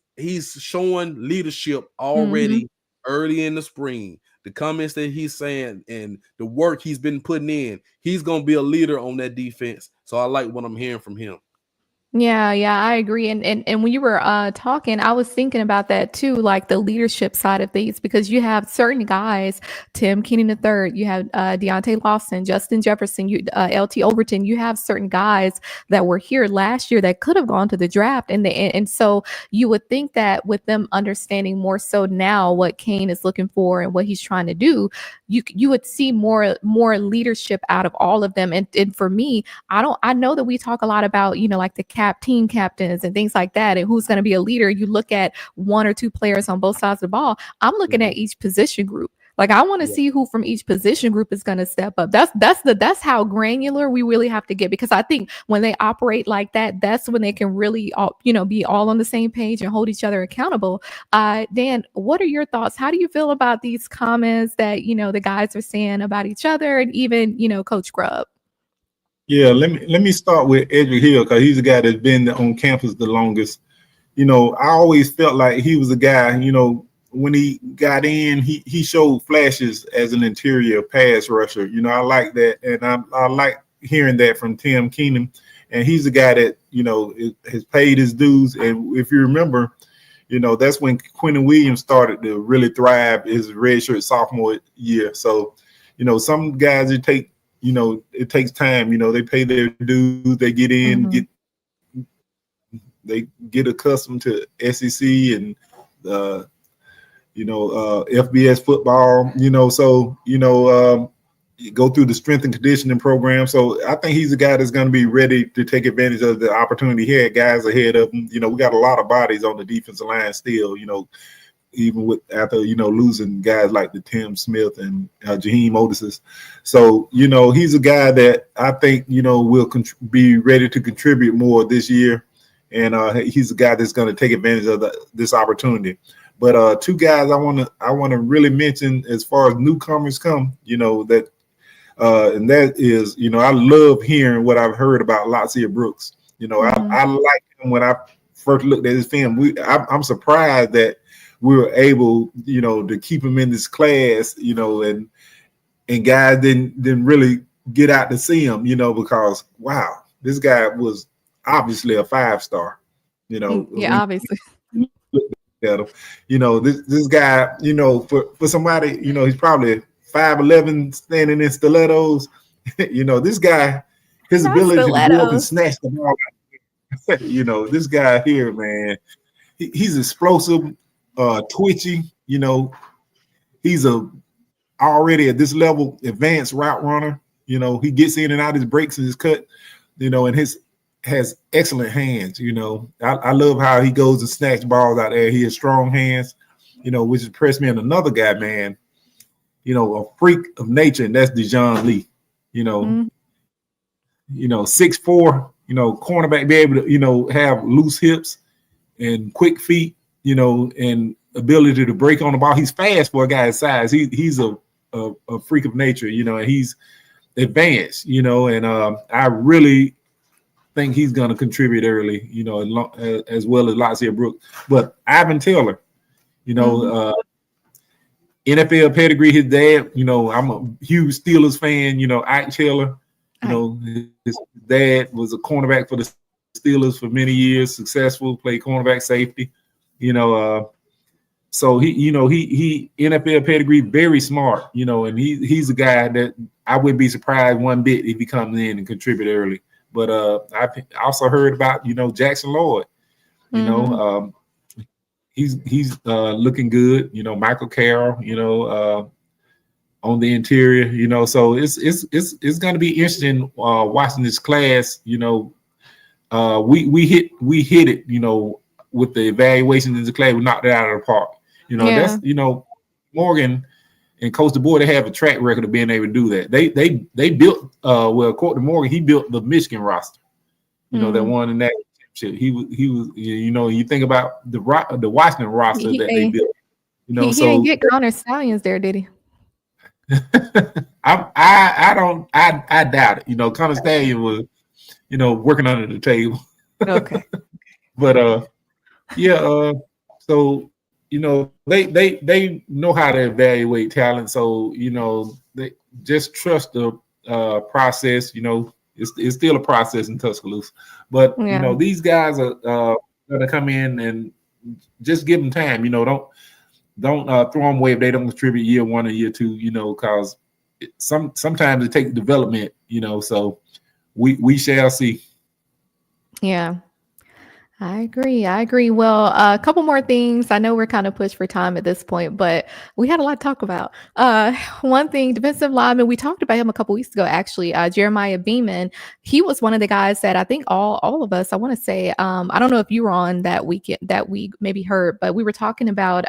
showing leadership already early in the spring. The comments that he's saying and the work he's been putting in, he's going to be a leader on that defense. So I like what I'm hearing from him. Yeah, I agree. And when you were talking, I was thinking about that too, like the leadership side of things, because you have certain guys, Tim Keenan III, you have Deontay Lawson, Justin Jefferson, LT Overton, you have certain guys that were here last year that could have gone to the draft. And so you would think that with them understanding more so now what Kane is looking for and what he's trying to do, you would see more leadership out of all of them. And for me, I know that we talk a lot about, like the team captains and things like that, and who's going to be a leader. You look at one or two players on both sides of the ball. I'm looking at each position group. Like I want to see who from each position group is going to step up. That's how granular we really have to get, because I think when they operate like that, that's when they can really be all on the same page and hold each other accountable. Dan, what are your thoughts? How do you feel about these comments that the guys are saying about each other, and even Coach Grubb? Yeah, let me start with Edric Hill, because he's the guy that's been on campus the longest. I always felt like he was a guy, when he got in, he showed flashes as an interior pass rusher. I like that, and I like hearing that from Tim Keenan. And he's a guy that, has paid his dues. And if you remember, that's when Quentin Williams started to really thrive his redshirt sophomore year. So, some guys it takes time. They pay their dues, they get in, they get accustomed to SEC and FBS football. You go through the strength and conditioning program. So I think he's a guy that's going to be ready to take advantage of the opportunity. He had guys ahead of him. We got a lot of bodies on the defensive line still. Even with after losing guys like the Tim Smith and Jaheim Otis. So he's a guy that I think will be ready to contribute more this year, and he's a guy that's going to take advantage of this opportunity. But two guys I want to really mention as far as newcomers come, that and that is I love hearing what I've heard about Lancia Brooks. I like him. When I first looked at his film, I'm surprised that we were able, to keep him in this class, and guys didn't really get out to see him, because wow, this guy was obviously a 5-star, Yeah, obviously. At him. This guy, for somebody, he's probably 5'11", standing in stilettos. This guy, his ability to go up and snatch the ball. This guy here, man, he's explosive. Twitchy, he's already at this level advanced route runner. He gets in and out his breaks and his cut, and has excellent hands. I love how he goes and snatch balls out there. He has strong hands. which impressed me, and another guy, man, a freak of nature, and that's Dijon Lee. 6'4", cornerback, be able to, have loose hips and quick feet, and ability to break on the ball. He's fast for a guy his size. He's a freak of nature, and he's advanced, and I really think he's going to contribute early, as well as Lazier Brooks. But Ivan Taylor, NFL pedigree, his dad, I'm a huge Steelers fan, Ike Taylor, his dad was a cornerback for the Steelers for many years, successful, played cornerback, safety, so he NFL pedigree, very smart, and he's a guy that I wouldn't be surprised one bit if he comes in and contribute early. But I also heard about, Jackson Lloyd, he's looking good, Michael Carroll, on the interior, so it's going to be interesting watching this class. We hit it, with the evaluations in the class. We knocked it out of the park. That's Morgan and Coach DeBoer, they have a track record of being able to do that. They built according to Morgan, he built the Michigan roster. That won the national championship. He was you think about the Washington roster that they built. He didn't get Connor Stallions there, did he? I doubt it. Connor Stallion was working under the table. Okay. But so they know how to evaluate talent. So they just trust the process. It's still a process in Tuscaloosa, but these guys are going to come in and just give them time. Don't throw them away if they don't contribute year one or year two. Because sometimes it takes development. So we shall see. Yeah. I agree. Well, a couple more things. I know we're kind of pushed for time at this point, but we had a lot to talk about. One thing, defensive lineman, we talked about him a couple weeks ago, actually. Jeremiah Beeman, he was one of the guys that I think all of us, I want to say, I don't know if you were on that weekend that we maybe heard, but we were talking about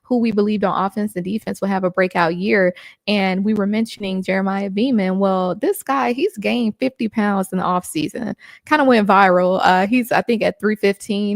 who we believed on offense and defense would have a breakout year. And we were mentioning Jeremiah Beeman. Well, this guy, he's gained 50 pounds in the offseason. Kind of went viral. He's, I think, at 315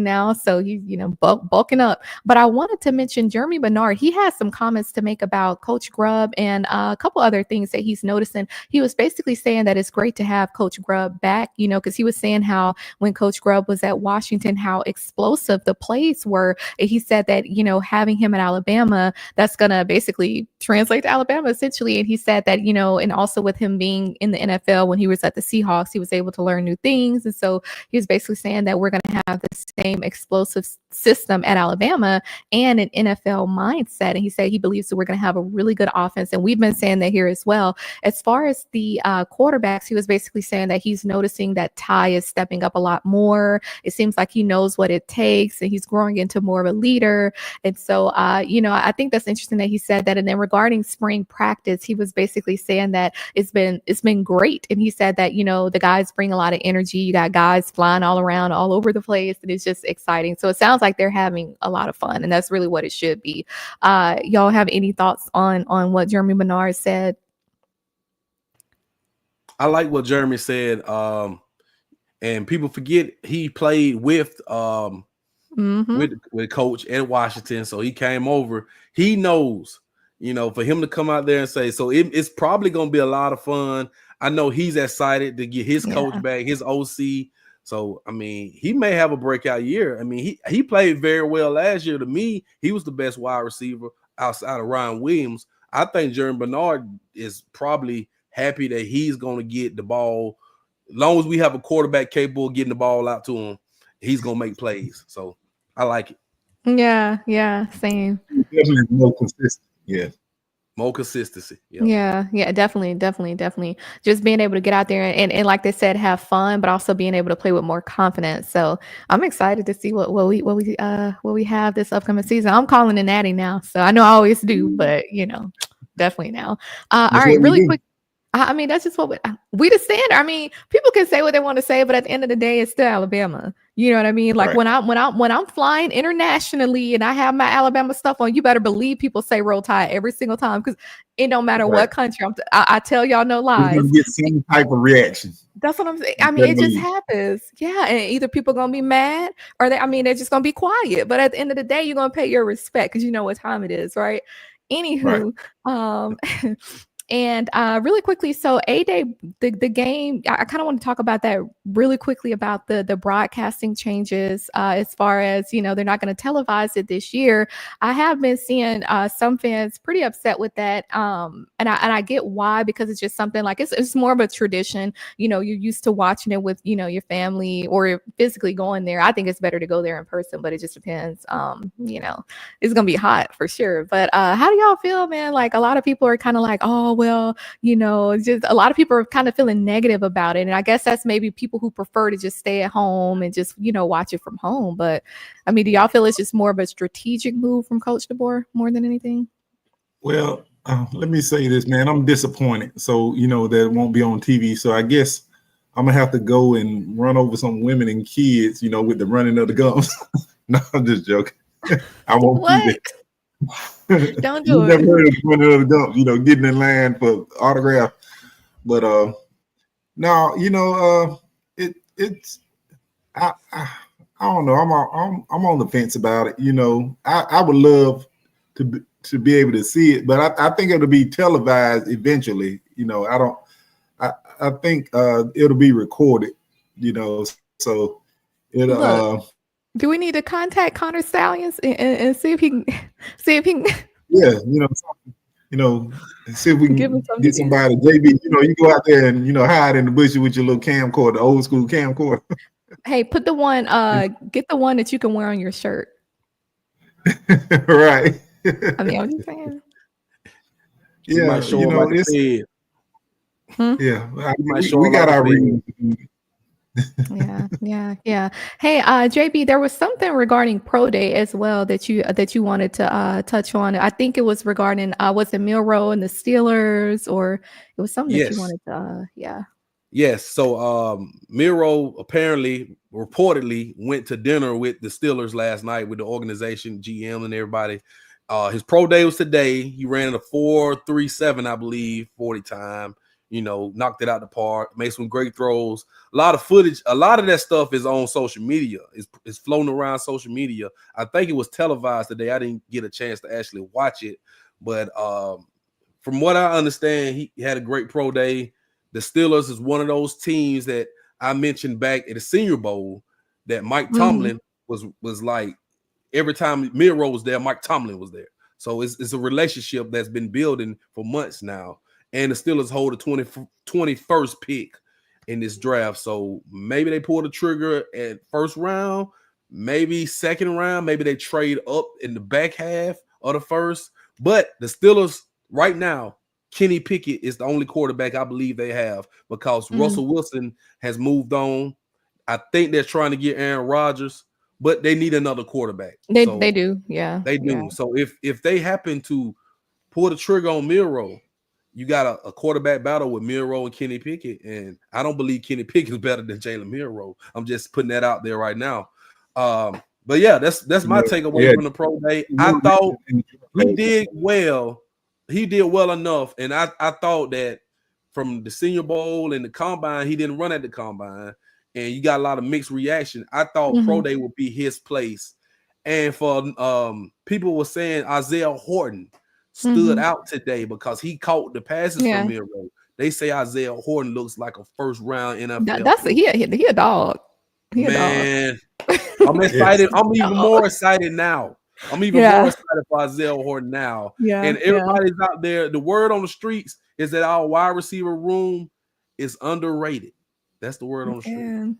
now, so he's bulking up. But I wanted to mention Germie Bernard. He has some comments to make about Coach Grubb and a couple other things that he's noticing. He was basically saying that it's great to have Coach Grubb back, because he was saying how when Coach Grubb was at Washington, how explosive the plays were. And he said that having him at Alabama, that's gonna basically translate to Alabama essentially. And he said that and also with him being in the NFL when he was at the Seahawks, he was able to learn new things. And so he was basically saying that we're gonna have the same explosive system at Alabama and an NFL mindset. And he said he believes that we're going to have a really good offense. And we've been saying that here as well. As far as the quarterbacks, he was basically saying that he's noticing that Ty is stepping up a lot more. It seems like he knows what it takes and he's growing into more of a leader. And so, I think that's interesting that he said that. And then regarding spring practice, he was basically saying that it's been great. And he said that, the guys bring a lot of energy. You got guys flying all around, all over the place, and it's just exciting. So it sounds like they're having a lot of fun, and that's really what it should be. Y'all have any thoughts on what Germie Bernard said? I like what Jeremy said. And people forget he played with Coach at Washington, so he came over. He knows, for him to come out there and say, so it's probably going to be a lot of fun. I know he's excited to get his coach back, his OC. So, he may have a breakout year. He played very well last year. To me, he was the best wide receiver outside of Ryan Williams. I think Germie Bernard is probably happy that he's going to get the ball. As long as we have a quarterback capable of getting the ball out to him, he's going to make plays. So, I like it. Yeah, same. Definitely more consistent. Yeah. More consistency. Yeah, definitely. Just being able to get out there and like they said, have fun, but also being able to play with more confidence. So I'm excited to see what we have this upcoming season. I'm calling it natty now, so I know I always do, but definitely now. All right, really quick. I mean, that's just what we the standard. I mean, people can say what they want to say, but at the end of the day, it's still Alabama. You know what I mean? Like Right. when I'm flying internationally and I have my Alabama stuff on, you better believe people say Roll Tide every single time because it don't matter Right. what country. I tell y'all no You're lies. gonna get some type of reaction. That's what I'm saying. You I mean, better it just believe. happens. Yeah, and either people gonna be mad or they're just gonna be quiet. But at the end of the day, you're gonna pay your respect because you know what time it is, right? Right. Anywho, and really quickly, so A-Day, the game, I kind of want to talk about that really quickly about the broadcasting changes as far as, you know, they're not going to televise it this year. I have been seeing some fans pretty upset with that. And I get why, because it's just something like it's more of a tradition. You know, you're used to watching it with, you know, your family or physically going there. I think it's better to go there in person, but it just depends. You know, it's going to be hot for sure. But how do y'all feel, man? Like a lot of people are kind of like, oh, well, you know, it's just a lot of people are kind of feeling negative about it. And I guess that's maybe people who prefer to just stay at home and just, you know, watch it from home. But I mean, do y'all feel it's just more of a strategic move from Coach DeBoer more than anything? Well, let me say this, man. I'm disappointed. So, you know, that it won't be on TV. So I guess I'm going to have to go and run over some women and kids, you know, with the running of the gums. No, I'm just joking. I won't What? do that. Don't You do never it. heard of running of the gums, you know, getting in line for autograph. But no, you know, it's I don't know. I'm on the fence about it. You know, I would love to be able to see it, but I think it'll be televised eventually. You know, I think it'll be recorded. You know, so it'll. Look, do we need to contact Connor Stallions and see if he can Yeah, you know, see if we give him can some get somebody. JB, you know, you go out there and, you know, hide in the bushes with your little camcorder, the old school camcorder. Hey, put the one, get the one that you can wear on your shirt. Right. I mean, I'm just saying. You Yeah, might show you up know, like a it's Hmm? yeah. You might show We up got like a our fed. reasons. Yeah. Hey, JB, there was something regarding Pro Day as well that you wanted to touch on. I think it was regarding was it Milroe and the Steelers, or it was something that you Yes. wanted to yeah. Yes. So Miro apparently reportedly went to dinner with the Steelers last night with the organization, GM and everybody. His pro day was today. He ran a 4.37, I believe, 40 time. You know, knocked it out the park, made some great throws. A lot of footage, a lot of that stuff is on social media. It's floating around social media. I think it was televised today. I didn't get a chance to actually watch it, but from what I understand, he had a great pro day. The Steelers is one of those teams that I mentioned back at the Senior Bowl that Mike Tomlin was like every time Miro was there, Mike Tomlin was there. So it's a relationship that's been building for months now. And the Steelers hold a 21st pick in this draft. So maybe they pull the trigger at first round, maybe second round, maybe they trade up in the back half of the first. But the Steelers right now, Kenny Pickett is the only quarterback I believe they have because Russell Wilson has moved on. I think they're trying to get Aaron Rodgers, but they need another quarterback. They So do. Yeah. they do. Yeah. So if they happen to pull the trigger on Miro, you got a quarterback battle with Miro and Kenny Pickett, and I don't believe Kenny Pickett is better than Jalen Miro. I'm just putting that out there right now. But yeah, that's my takeaway from the pro day. I thought he did well. He did well enough, and I thought that from the Senior Bowl and the Combine, he didn't run at the Combine, and you got a lot of mixed reaction. I thought Pro Day would be his place, and for people were saying Isaiah Horton stood out today because he caught the passes from Miro. They say Isaiah Horton looks like a first round NFL. That's he a dog. Man, I'm excited. I'm even more excited now. I'm even more excited for Isaiah Horton now. And everybody's out there. The word on the streets is that our wide receiver room is underrated. That's the word on the street.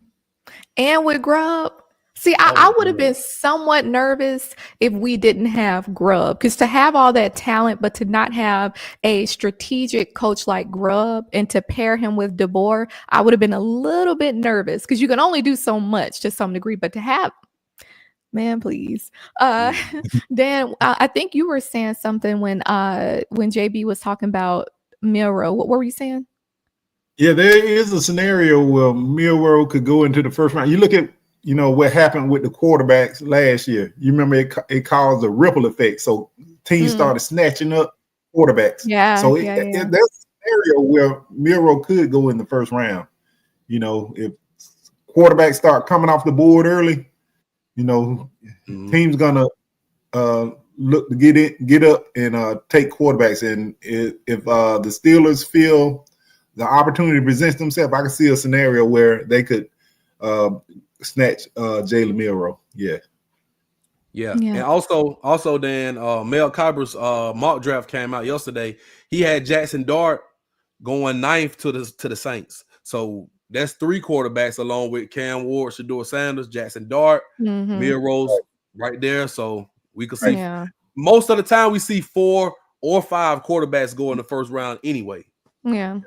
And with Grubb. See, I would have been somewhat nervous if we didn't have Grubb, because to have all that talent, but to not have a strategic coach like Grubb and to pair him with DeBoer, I would have been a little bit nervous because you can only do so much to some degree, but to have, man, please. Dan, I think you were saying something when JB was talking about Milroe. What were you saying? Yeah, there is a scenario where Milroe could go into the first round. You look at, what happened with the quarterbacks last year. You remember it caused a ripple effect. So teams started snatching up quarterbacks. Yeah. So that's a scenario where Milroe could go in the first round. If quarterbacks start coming off the board early, teams gonna look to get up and take quarterbacks. And if the Steelers feel the opportunity presents themselves, I can see a scenario where they could snatch Jalen Milroe. Yeah. And also Dan, Mel Kiper's mock draft came out yesterday. He had Jackson Dart going 9th to the Saints. So that's 3 quarterbacks along with Cam Ward, Shedeur Sanders, Jackson Dart, Milroe's right there. So we could see most of the time we see 4 or 5 quarterbacks go in the first round anyway. Yeah.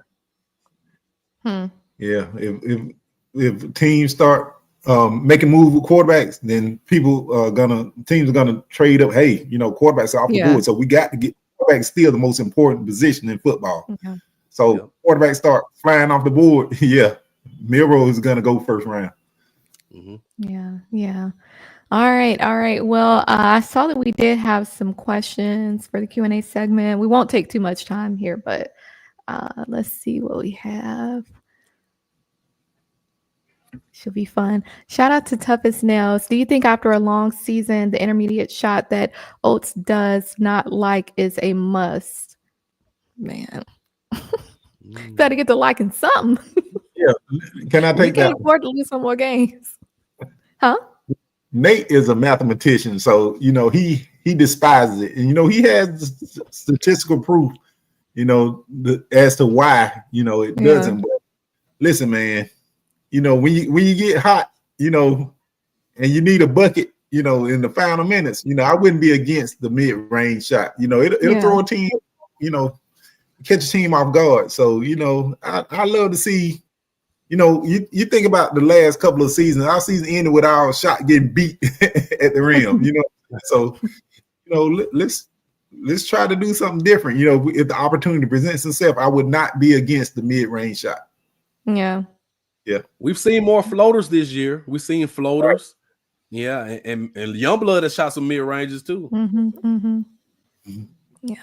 Yeah. If teams start making moves with quarterbacks, then teams are gonna trade up. Hey, quarterbacks are off the board, so we got to get quarterbacks. Still the most important position in football. So quarterbacks start flying off the board. Yeah, Milroe is gonna go first round. Yeah. All right. Well, I saw that we did have some questions for the Q&A segment. We won't take too much time here, but let's see what we have. Should be fun. Shout out to Toughest Nails. Do you think after a long season, the intermediate shot that Oates does not like is a must? Man, better get to liking something. Yeah. Can I take that? Can't afford to lose some more games. Huh? Nate is a mathematician, so he despises it, and he has statistical proof, as to why it doesn't. But listen, man. When you get hot, and you need a bucket, in the final minutes, I wouldn't be against the mid-range shot. It'll throw a team, catch a team off guard. So, I love to see, you think about the last couple of seasons. Our season ended with our shot getting beat at the rim, So, let's try to do something different. If the opportunity presents itself, I would not be against the mid-range shot. Yeah. Yeah, we've seen more floaters this year. We've seen floaters, and Youngblood has shot some mid ranges too. Yeah.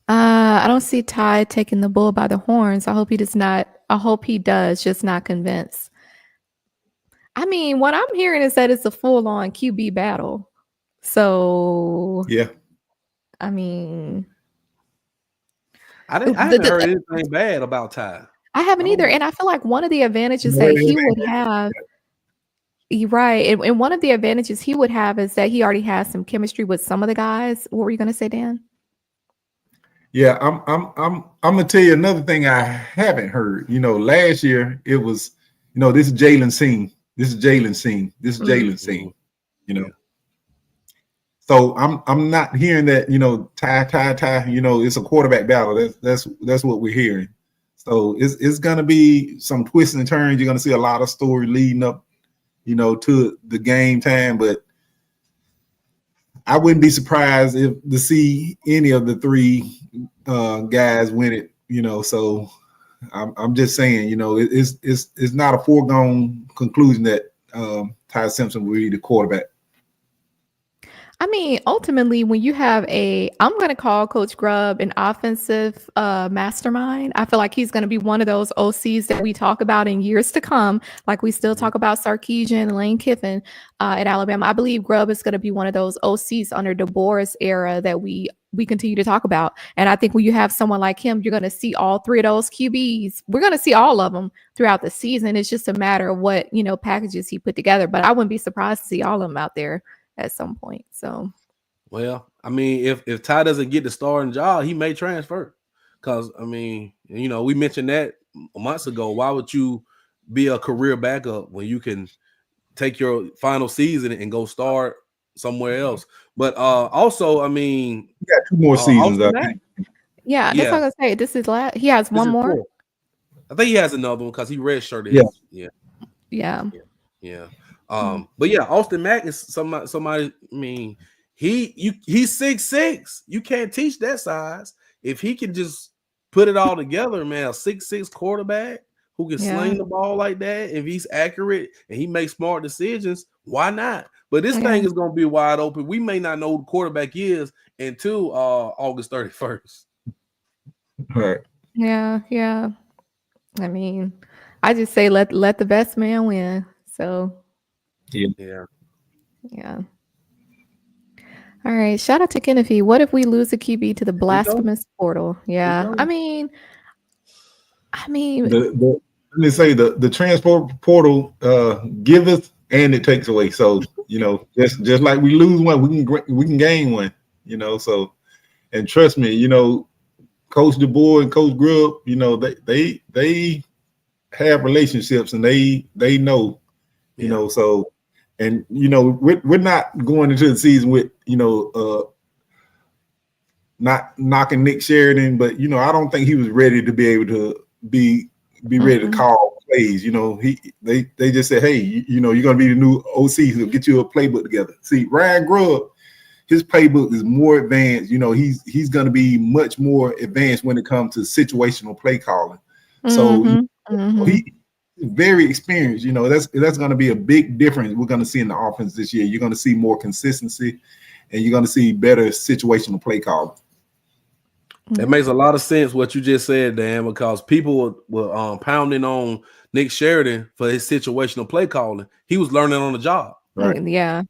I don't see Ty taking the bull by the horns. I hope he does not. I hope he does, just not convinced. I mean, what I'm hearing is that it's a full-on QB battle. So yeah, I mean. I haven't heard anything bad about Ty. I haven't either. And I feel like one of the advantages that he would have, right, and one of the advantages he would have is that he already has some chemistry with some of the guys. What were you going to say, Dan? Yeah, I'm gonna tell you another thing I haven't heard. Last year it was, this is Jalen Seen. This is Jalen Seen. This is Jalen Seen. So I'm not hearing that, Ty, it's a quarterback battle. That's what we're hearing. So it's gonna be some twists and turns. You're gonna see a lot of story leading up, to the game time. But I wouldn't be surprised to see any of the 3 guys win it. So I'm just saying, it's not a foregone conclusion that Ty Simpson will be the quarterback. I mean, ultimately, when you have I'm going to call Coach Grubb an offensive mastermind. I feel like he's going to be one of those OCs that we talk about in years to come. Like we still talk about Sarkisian and Lane Kiffin at Alabama. I believe Grubb is going to be one of those OCs under DeBoer's era that we continue to talk about. And I think when you have someone like him, you're going to see all 3 of those QBs. We're going to see all of them throughout the season. It's just a matter of what, packages he put together. But I wouldn't be surprised to see all of them out there at some point. So, well, I mean, if Ty doesn't get the starting job, he may transfer. Because I mean, we mentioned that months ago. Why would you be a career backup when you can take your final season and go start somewhere else? But also, I mean, you got 2 more seasons. I think. Yeah, that's what I was gonna say. This is last. He has one more. 4. I think he has another one because he redshirted. Yeah. But yeah, Austin Mack is somebody. I mean, he's 6'6". You can't teach that size. if he can just put it all together, man, a 6'6" quarterback who can sling the ball like that, if he's accurate and he makes smart decisions, why not? But this thing is going to be wide open. We may not know who the quarterback is until August 31st. Right. Yeah. I mean, I just say let the best man win. So Yeah. All right. Shout out to Kennedy. What if we lose a QB to the blasphemous portal? Yeah. I mean, let me say the transport portal giveth and it takes away. So just like we lose one, we can gain one. So, and trust me, Coach DeBoer and Coach Grubb, they have relationships and they know, so, and we're not going into the season with not knocking Nick Sheridan, but I don't think he was ready to be able to be ready to call plays. They just said, hey, you're gonna be the new OC, so get you a playbook together. See, Ryan Grubb, his playbook is more advanced. He's going to be much more advanced when it comes to situational play calling. So he's very experienced. That's going to be a big difference we're going to see in the offense this year. You're going to see more consistency, and you're going to see better situational play calling. That makes a lot of sense what you just said, Dan, because people were pounding on Nick Sheridan for his situational play calling. He was learning on the job. Right. Yeah.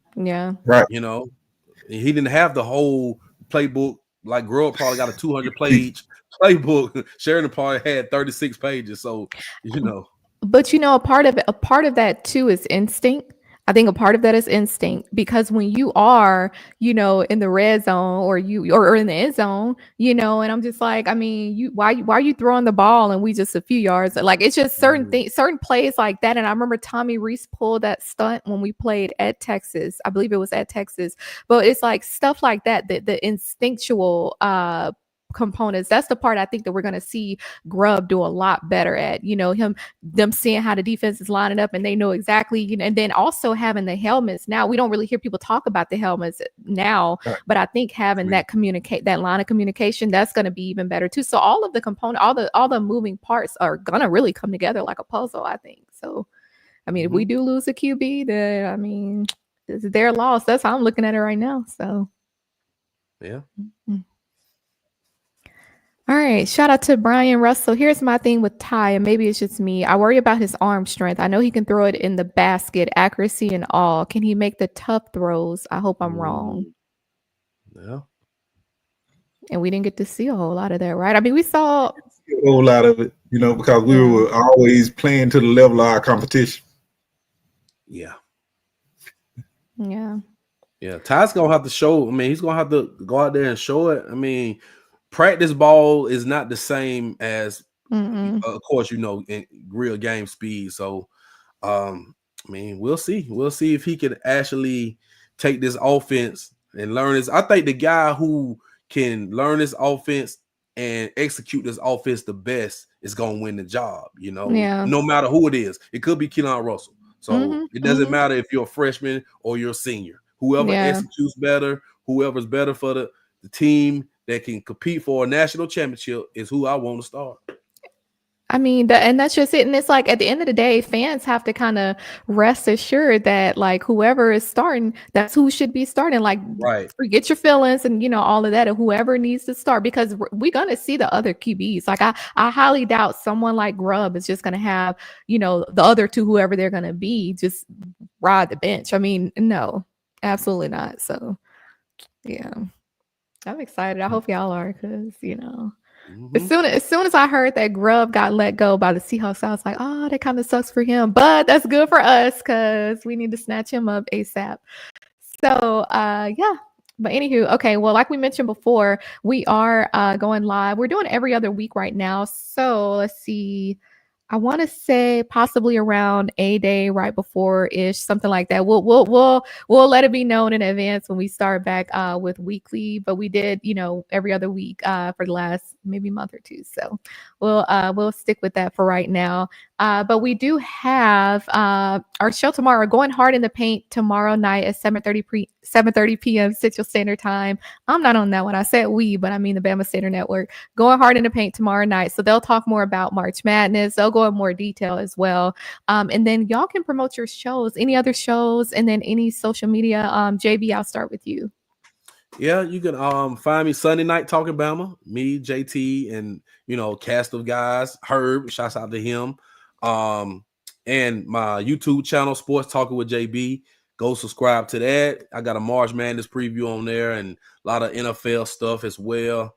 Right. He didn't have the whole playbook. Like Grubb probably got a 200-page playbook. Sheridan probably had 36 pages. So, But a part of that too is instinct. I think a part of that is instinct, because when you are, in the red zone or in the end zone, and I'm just like, I mean, why are you throwing the ball and we just a few yards? Like, it's just certain things, certain plays like that. And I remember Tommy Reese pulled that stunt when we played at Texas. I believe it was at Texas, but it's like stuff like that, the instinctual components. That's the part I think that we're going to see Grubb do a lot better at, them seeing how the defense is lining up and they know exactly, and then also having the helmets. Now we don't really hear people talk about the helmets now, but I think having that line of communication, that's going to be even better too. So all of the component, all the moving parts are going to really come together like a puzzle, I think. So, I mean, if we do lose a QB, then, I mean, it's their loss. That's how I'm looking at it right now. So, yeah. All right. Shout out to Brian Russell. Here's my thing with Ty, and maybe it's just me. I worry about his arm strength. I know he can throw it in the basket, accuracy and all. Can he make the tough throws? I hope I'm wrong. Yeah. And we didn't get to see a whole lot of that, right? I mean, we saw a whole lot of it, because we were always playing to the level of our competition. Yeah. Ty's gonna have to show. I mean, he's gonna have to go out there and show it. I mean, practice ball is not the same as, of course, in real game speed. So, I mean, we'll see. We'll see if he can actually take this offense and learn this. I think the guy who can learn this offense and execute this offense the best is going to win the job, no matter who it is. It could be Keelon Russell. So it doesn't matter if you're a freshman or you're a senior. Whoever executes better, whoever's better for the team that can compete for a national championship is who I want to start. I mean, and that's just it. And it's like, at the end of the day, fans have to kind of rest assured that, like, whoever is starting, that's who should be starting. Like, forget your feelings and, all of that, and whoever needs to start, because we're going to see the other QBs. Like, I highly doubt someone like Grubb is just going to have, the other two, whoever they're going to be, just ride the bench. I mean, no, absolutely not. So, yeah. I'm excited. I hope y'all are, because as soon as I heard that Grubb got let go by the Seahawks, I was like, oh, that kind of sucks for him, but that's good for us because we need to snatch him up ASAP. So yeah. But anywho, okay. Well, like we mentioned before, we are going live. We're doing every other week right now. So let's see. I want to say possibly around a day right before ish, something like that. We'll let it be known in advance when we start back with weekly. But we did, every other week for the last maybe month or two. So we'll stick with that for right now. But we do have our show tomorrow, Going Hard in the Paint, tomorrow night at 7:30 p.m. Central Standard Time. I'm not on that one. I said we, but I mean the Bama Standard Network. Going Hard in the Paint tomorrow night. So they'll talk more about March Madness. They'll go in more detail as well. And then y'all can promote your shows, any other shows, and then any social media. JB, I'll start with you. Yeah, you can find me Sunday night talking Bama, me, JT, and cast of guys. Herb, shouts out to him. And my YouTube channel, Sports Talking with JB. Go subscribe to that. I got a March Madness preview on there and a lot of NFL stuff as well.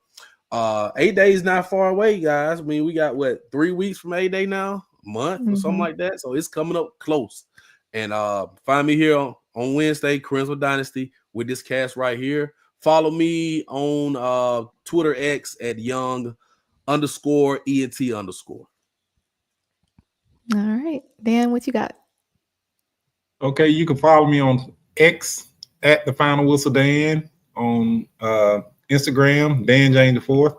8 days not far away, guys. I mean, we got 3 weeks from 8 day now, a month or something like that. So it's coming up close. And find me here on Wednesday, Crimson Dynasty, with this cast right here. Follow me on Twitter X at young_ENT_. All right. Dan, what you got? Okay, you can follow me on X at the Final Whistle Dan, on Instagram, Dan James IV.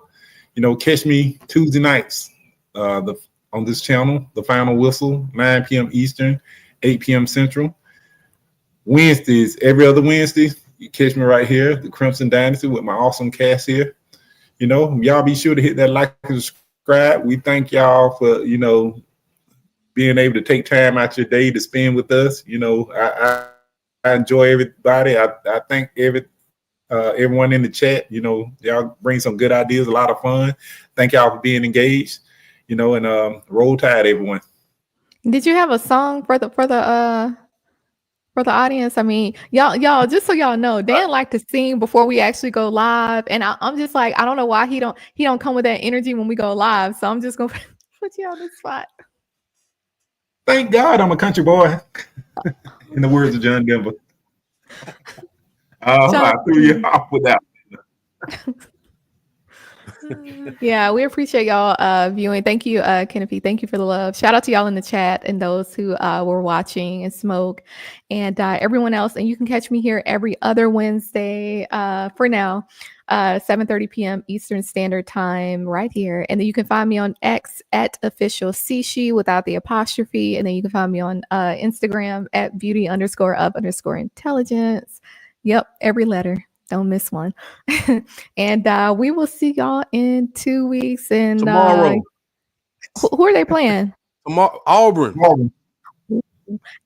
Catch me Tuesday nights on this channel, the Final Whistle, 9 p.m. Eastern, 8 p.m. Central. Wednesdays, every other Wednesday, you catch me right here, the Crimson Dynasty, with my awesome cast here. Y'all be sure to hit that like and subscribe. We thank y'all for, being able to take time out your day to spend with us. I enjoy everybody. I thank everyone in the chat. Y'all bring some good ideas, a lot of fun. Thank y'all for being engaged. And roll tide, everyone. Did you have a song for the audience? I mean, y'all, just so y'all know, Dan like to sing before we actually go live, and I'm just like, I don't know why he don't come with that energy when we go live. So I'm just gonna put you on the spot. Thank God I'm a country boy. In the words of John Denver. I threw you off with that. Yeah, we appreciate y'all viewing. Thank you, Kenneth. Thank you for the love. Shout out to y'all in the chat and those who were watching, and Smoke and everyone else. And you can catch me here every other Wednesday for now, 7:30 p.m. Eastern Standard Time right here. And then you can find me on X at official C'Chi without the apostrophe. And then you can find me on Instagram at beauty_up_intelligence. Yep, every letter. Don't miss one. And we will see y'all in 2 weeks. And tomorrow. Who are they playing? Tomorrow, Auburn.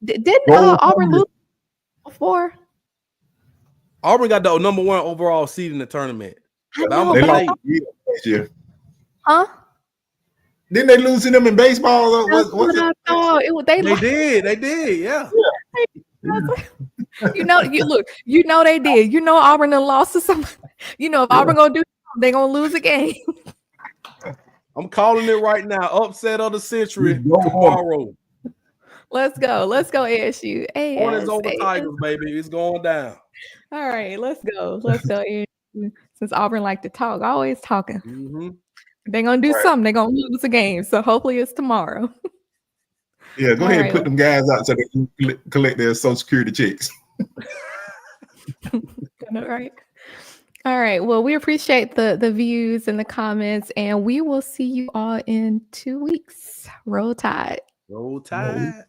Didn't Auburn lose before? Auburn got the number 1 overall seed in the tournament. They lost last year. Huh? Didn't they lose to them in baseball? They did. Yeah. You know they did. Auburn done lost to somebody. If Auburn gonna do something, they gonna lose a game. I'm calling it right now. Upset of the century tomorrow. Let's go, ASU. Hornets over Tigers, baby. It's going down. All right, let's go, ASU. Since Auburn like to talk, always talking. They're gonna do something. They're gonna lose a game. So hopefully it's tomorrow. Yeah, go ahead and put them guys out so they can collect their Social Security checks. Right. All right. Well, we appreciate the views and the comments, and we will see you all in 2 weeks. Roll Tide. Roll Tide.